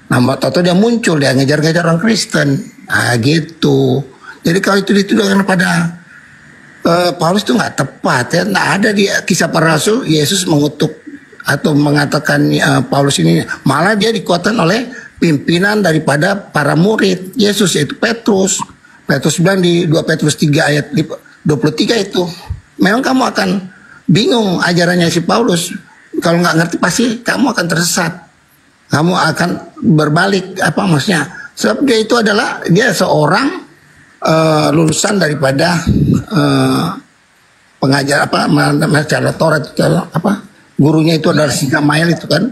Speaker 4: Nah, tahu dia muncul, dia ngejar-ngejar orang Kristen. Nah, gitu. Jadi kalau itu dituduhkan pada Paulus itu nggak tepat ya. Nah, ada di Kisah Para Rasul Yesus mengutuk atau mengatakan Paulus ini, malah dia dikuatkan oleh pimpinan daripada para murid Yesus, yaitu Petrus. Petrus bilang di 2 Petrus 3 ayat 23 itu, memang kamu akan bingung ajarannya si Paulus. Kalau nggak ngerti pasti kamu akan tersesat. Kamu akan berbalik, apa maksudnya? Sebab dia itu adalah seorang lulusan daripada pengajar masalah Taurat itu apa? Gurunya itu adalah si Gamail itu kan.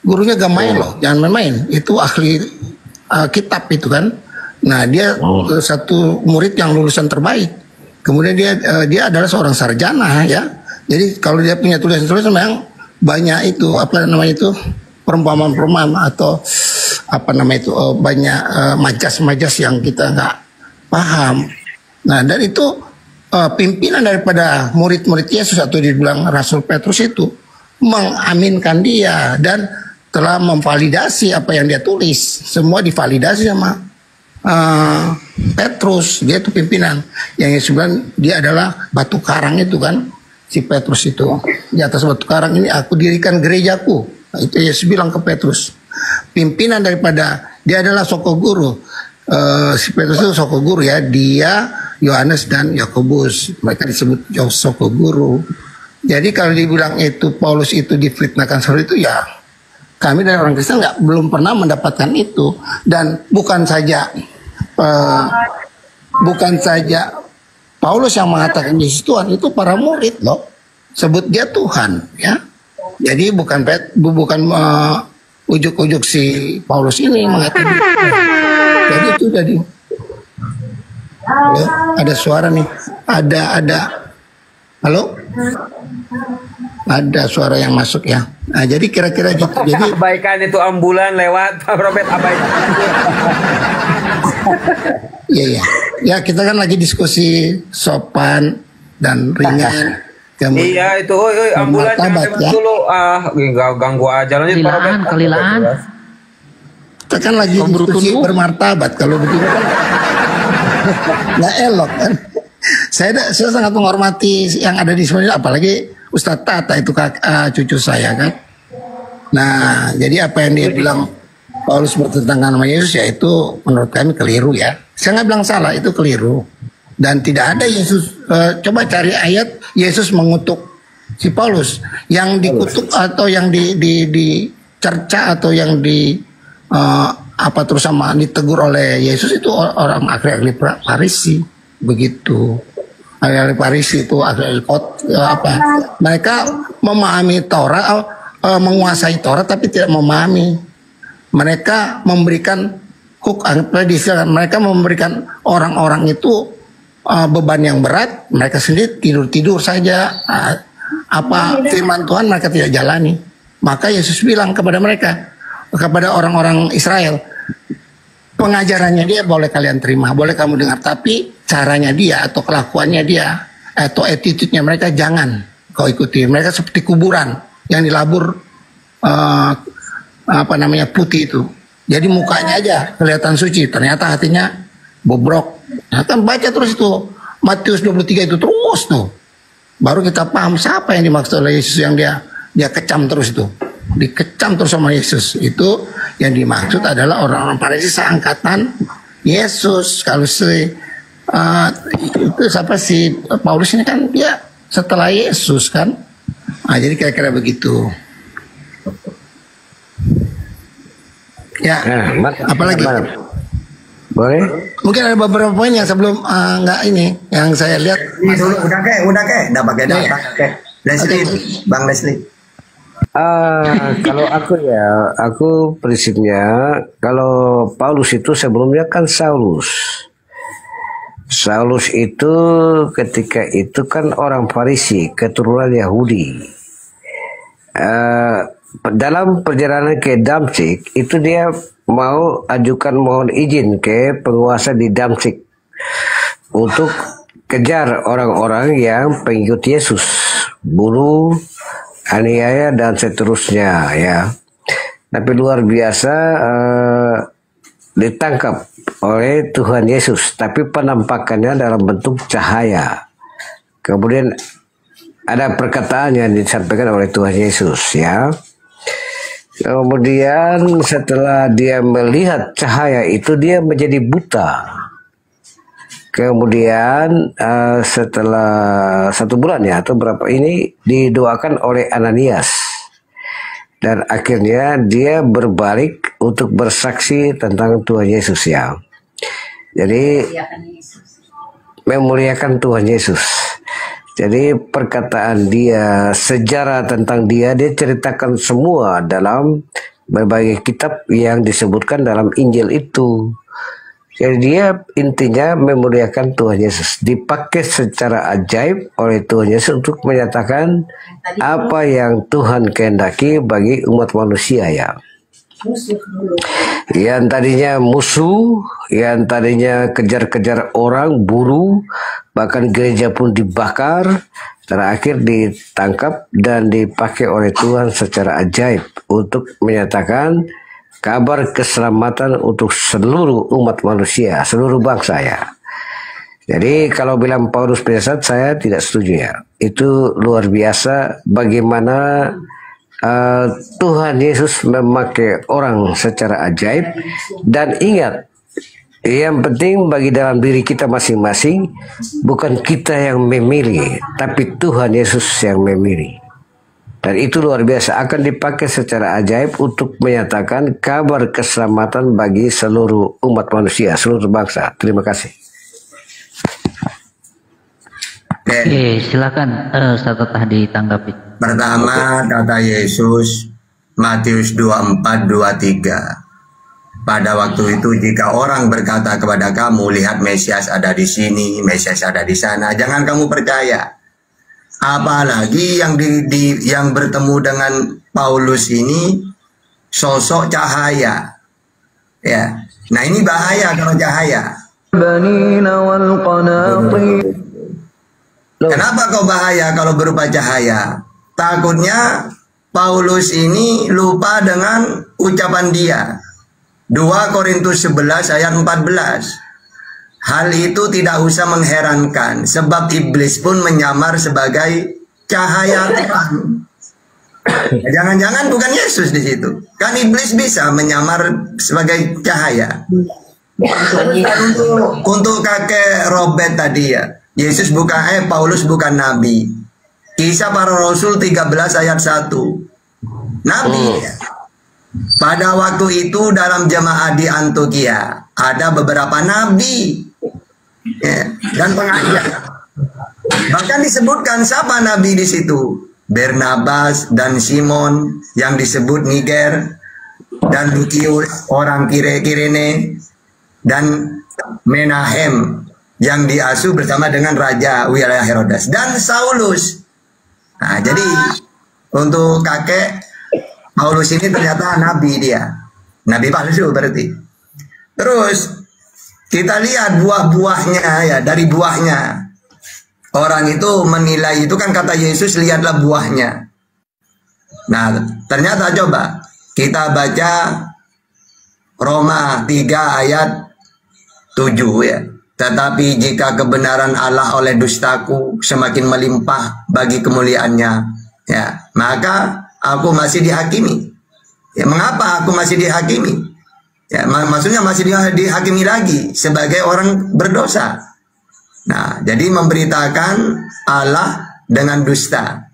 Speaker 4: Gurunya Gamail loh, jangan main-main. Itu ahli kitab itu kan. Nah, dia satu murid yang lulusan terbaik. Kemudian dia adalah seorang sarjana ya. Jadi kalau dia punya tulisan-tulisan memang banyak itu perumpamaan atau banyak majas-majas yang kita nggak paham. Nah dan itu pimpinan daripada murid-murid Yesus atau dibilang Rasul Petrus itu mengaminkan dia dan telah memvalidasi apa yang dia tulis. Semua divalidasi sama Petrus. Dia itu pimpinan yang Yesus bilang dia adalah batu karang itu kan. Si Petrus itu, di atas batu karang ini aku dirikan gerejaku. Nah, itu Yesus bilang ke Petrus. Pimpinan daripada, dia adalah soko guru. Si Petrus itu soko guru ya. Dia, Yohanes dan Yakobus. Mereka disebut soko guru. Jadi kalau dibilang itu Paulus itu difitnahkan seperti itu ya, kami dari orang Kristen belum pernah mendapatkan itu. Dan bukan saja Paulus yang mengatakan Yesus Tuhan, itu para murid loh sebut dia Tuhan ya. Jadi bukan ujuk-ujuk si Paulus ini mengatakan. Jadi itu jadi ada suara nih, ada halo, ada suara yang masuk ya. Nah jadi kira-kira gitu. Jadi
Speaker 2: abaikan itu ambulan lewat Pak Robert, abaikan.
Speaker 4: Iya ya, kita kan lagi diskusi sopan dan ringan.
Speaker 2: Iya itu, ambulan
Speaker 4: ya.
Speaker 2: dulu, ganggu aja lanjut Pak Robert.
Speaker 8: Kelilaan.
Speaker 4: Kita kan lagi diskusi bermartabat, kalau begitu kan nggak elok kan. Saya sangat menghormati yang ada di sini, apalagi Ustadz Tata itu cucu saya kan. Nah, jadi apa yang dia bilang Paulus bertentangan sama Yesus, ya itu menurut kami keliru ya. Saya nggak bilang salah, itu keliru. Dan tidak ada Yesus, coba cari ayat Yesus mengutuk si Paulus. Yang dikutuk atau yang dicerca atau yang terus sama ditegur oleh Yesus itu orang ahli Farisi, begitu. Ahli Farisi itu ahli mereka memahami Taurat, menguasai Taurat tapi tidak memahami. Mereka memberikan mereka memberikan orang-orang itu beban yang berat, mereka sendiri tidur saja. Firman Tuhan mereka tidak jalani. Maka Yesus bilang kepada mereka, kepada orang-orang Israel, pengajarannya dia boleh kalian terima, boleh kamu dengar, tapi caranya dia atau kelakuannya dia atau attitude-nya mereka jangan kau ikuti. Mereka seperti kuburan yang dilabur putih itu. Jadi mukanya aja kelihatan suci, ternyata hatinya bobrok. Nah, kan baca terus itu Matius 23 itu terus tuh. Baru kita paham siapa yang dimaksud oleh Yesus, yang dia kecam terus itu. Dikecam terus sama Yesus. Itu yang dimaksud adalah orang-orang Farisi seangkatan Yesus. Kalau itu siapa si Paulus ini kan dia setelah Yesus kan. Nah, jadi kira-kira begitu. Ya, apalagi?
Speaker 3: Boleh?
Speaker 4: Mungkin ada beberapa poin yang sebelum nggak ini yang saya lihat.
Speaker 7: Udah kek, nggak pakai data. Leslie, Bang Leslie.
Speaker 3: Kalau aku prinsipnya kalau Paulus itu sebelumnya kan Saulus. Saulus itu ketika itu kan orang Farisi, keturunan Yahudi. Dalam perjalanan ke Damsyik itu dia mau ajukan mohon izin ke penguasa di Damsyik untuk kejar orang-orang yang pengikut Yesus, bunuh, aniaya dan seterusnya ya. Tapi luar biasa ditangkap oleh Tuhan Yesus, tapi penampakannya dalam bentuk cahaya. Kemudian ada perkataan yang disampaikan oleh Tuhan Yesus ya. Kemudian setelah dia melihat cahaya itu dia menjadi buta. Kemudian setelah 1 bulan ya atau berapa ini didoakan oleh Ananias. Dan akhirnya dia berbalik untuk bersaksi tentang Tuhan Yesus ya. Jadi memuliakan Tuhan Yesus. Jadi perkataan dia, sejarah tentang dia ceritakan semua dalam berbagai kitab yang disebutkan dalam Injil itu. Jadi dia intinya memuliakan Tuhan Yesus. Dipakai secara ajaib oleh Tuhan Yesus untuk menyatakan apa yang Tuhan kehendaki bagi umat manusia ya. Yang tadinya musuh, yang tadinya kejar-kejar orang, buruh, bahkan gereja pun dibakar, terakhir ditangkap dan dipakai oleh Tuhan secara ajaib untuk menyatakan kabar keselamatan untuk seluruh umat manusia, seluruh bangsa ya. Jadi kalau bilang Paulus penyesat, saya tidak setuju ya. Itu luar biasa bagaimana Tuhan Yesus memakai orang secara ajaib. Dan ingat, yang penting bagi dalam diri kita masing-masing, bukan kita yang memilih, tapi Tuhan Yesus yang memilih. Dan itu luar biasa, akan dipakai secara ajaib untuk menyatakan kabar keselamatan bagi seluruh umat manusia, seluruh bangsa. Terima kasih.
Speaker 8: Oke, silakan Ustaz tadi ditanggapi.
Speaker 7: Pertama kata Yesus Matius 24:23. Pada waktu itu jika orang berkata kepada kamu, lihat Mesias ada di sini, Mesias ada di sana, jangan kamu percaya. Apalagi yang bertemu dengan Paulus ini sosok cahaya. Ya. Nah, ini bahaya kalau cahaya. Kenapa kau bahaya kalau berupa cahaya? Takutnya Paulus ini lupa dengan ucapan dia. 2 Korintus 11 ayat 14. Hal itu tidak usah mengherankan, sebab iblis pun menyamar sebagai cahaya Tuhan. Jangan-jangan bukan Yesus di situ. Kan iblis bisa menyamar sebagai cahaya. Untuk kakek Robert tadi ya, Paulus bukan nabi. Kisah para Rasul 13 ayat 1. Nabi ya. Pada waktu itu dalam jemaat di Antioquia ada beberapa nabi ya, dan pengajar. Bahkan disebutkan siapa nabi di situ? Barnabas dan Simon yang disebut Niger, dan Lukius orang Kirene, dan Menahem yang diasuh bersama dengan raja wilayah Herodes, dan Saulus. Nah, jadi untuk kakek Paulus ini ternyata nabi dia. Nabi palsu berarti. Terus kita lihat buah-buahnya ya, dari buahnya. Orang itu menilai, itu kan kata Yesus, lihatlah buahnya. Nah, ternyata coba kita baca Roma 3 ayat 7 ya. Tetapi jika kebenaran Allah oleh dustaku semakin melimpah bagi kemuliaannya, ya, maka aku masih dihakimi. Ya, mengapa aku masih dihakimi? Ya, maksudnya masih dihakimi lagi sebagai orang berdosa. Nah, jadi memberitakan Allah dengan dusta.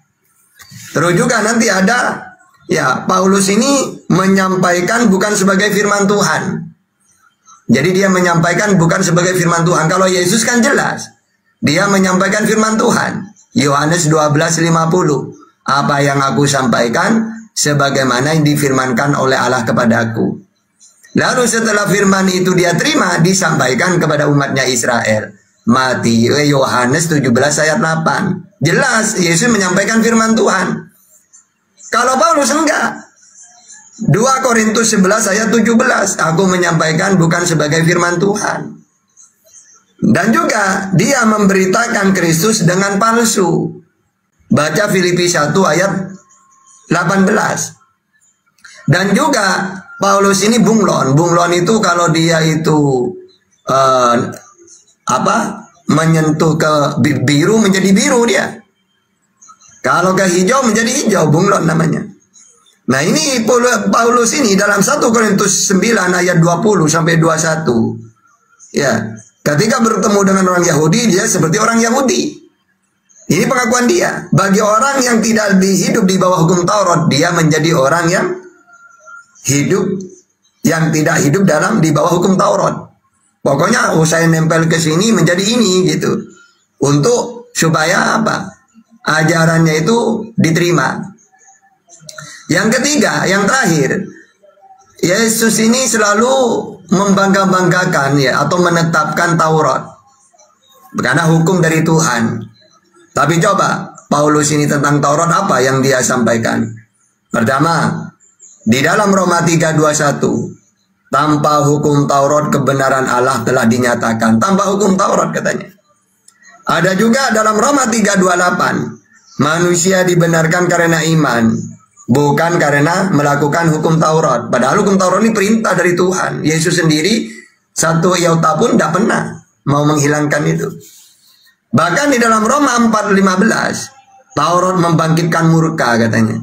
Speaker 7: Terus juga nanti ada, ya, Paulus ini menyampaikan bukan sebagai firman Tuhan. Jadi dia menyampaikan bukan sebagai firman Tuhan. Kalau Yesus kan jelas, dia menyampaikan firman Tuhan. Yohanes 12:50. Apa yang aku sampaikan sebagaimana yang difirmankan oleh Allah kepadaku. Lalu setelah firman itu dia terima, disampaikan kepada umatnya Israel. Yohanes 17 ayat 8. Jelas Yesus menyampaikan firman Tuhan. Kalau Paulus enggak. 2 Korintus 11 ayat 17. Aku menyampaikan bukan sebagai firman Tuhan. Dan juga dia memberitakan Kristus dengan palsu. Baca Filipi 1 ayat 18. Dan juga Paulus ini bunglon. Bunglon itu kalau dia itu menyentuh ke biru menjadi biru dia. Kalau ke hijau menjadi hijau, bunglon namanya. Nah, ini Paulus ini dalam 1 Korintus 9 ayat 20 sampai 21. Ya, ketika bertemu dengan orang Yahudi, dia seperti orang Yahudi. Ini pengakuan dia. Bagi orang yang tidak hidup di bawah hukum Taurat, dia menjadi orang yang tidak hidup di bawah hukum Taurat. Pokoknya saya nempel ke sini menjadi ini gitu. Untuk supaya apa? Ajarannya itu diterima. Yang ketiga, yang terakhir, Yesus ini selalu membangga-banggakan ya, atau menetapkan Taurat. Karena hukum dari Tuhan. Tapi coba Paulus ini tentang Taurat apa yang dia sampaikan? Pertama, di dalam Roma 3:21, tanpa hukum Taurat kebenaran Allah telah dinyatakan. Tanpa hukum Taurat katanya. Ada juga dalam Roma 3:28, manusia dibenarkan karena iman, bukan karena melakukan hukum Taurat. Padahal hukum Taurat ini perintah dari Tuhan. Yesus sendiri satu iota pun tidak pernah mau menghilangkan itu. Bahkan di dalam Roma 4:15, Taurat membangkitkan murka katanya.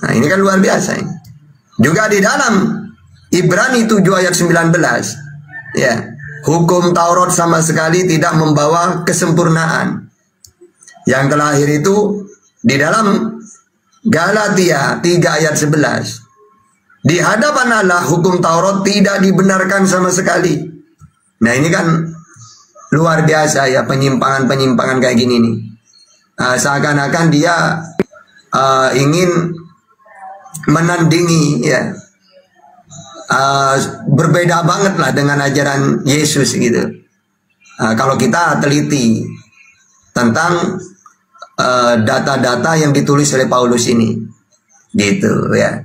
Speaker 7: Nah, ini kan luar biasa ini. Juga di dalam Ibrani 7 ayat 19, ya, hukum Taurat sama sekali tidak membawa kesempurnaan. Yang terakhir itu di dalam Galatia 3 ayat 11. Di hadapan Allah hukum Taurat tidak dibenarkan sama sekali. Nah, ini kan luar biasa ya, penyimpangan-penyimpangan kayak gini nih. Seakan-akan dia ingin menandingi ya. Berbeda banget lah dengan ajaran Yesus gitu. Kalau kita teliti tentang data-data yang ditulis oleh Paulus ini, gitu ya.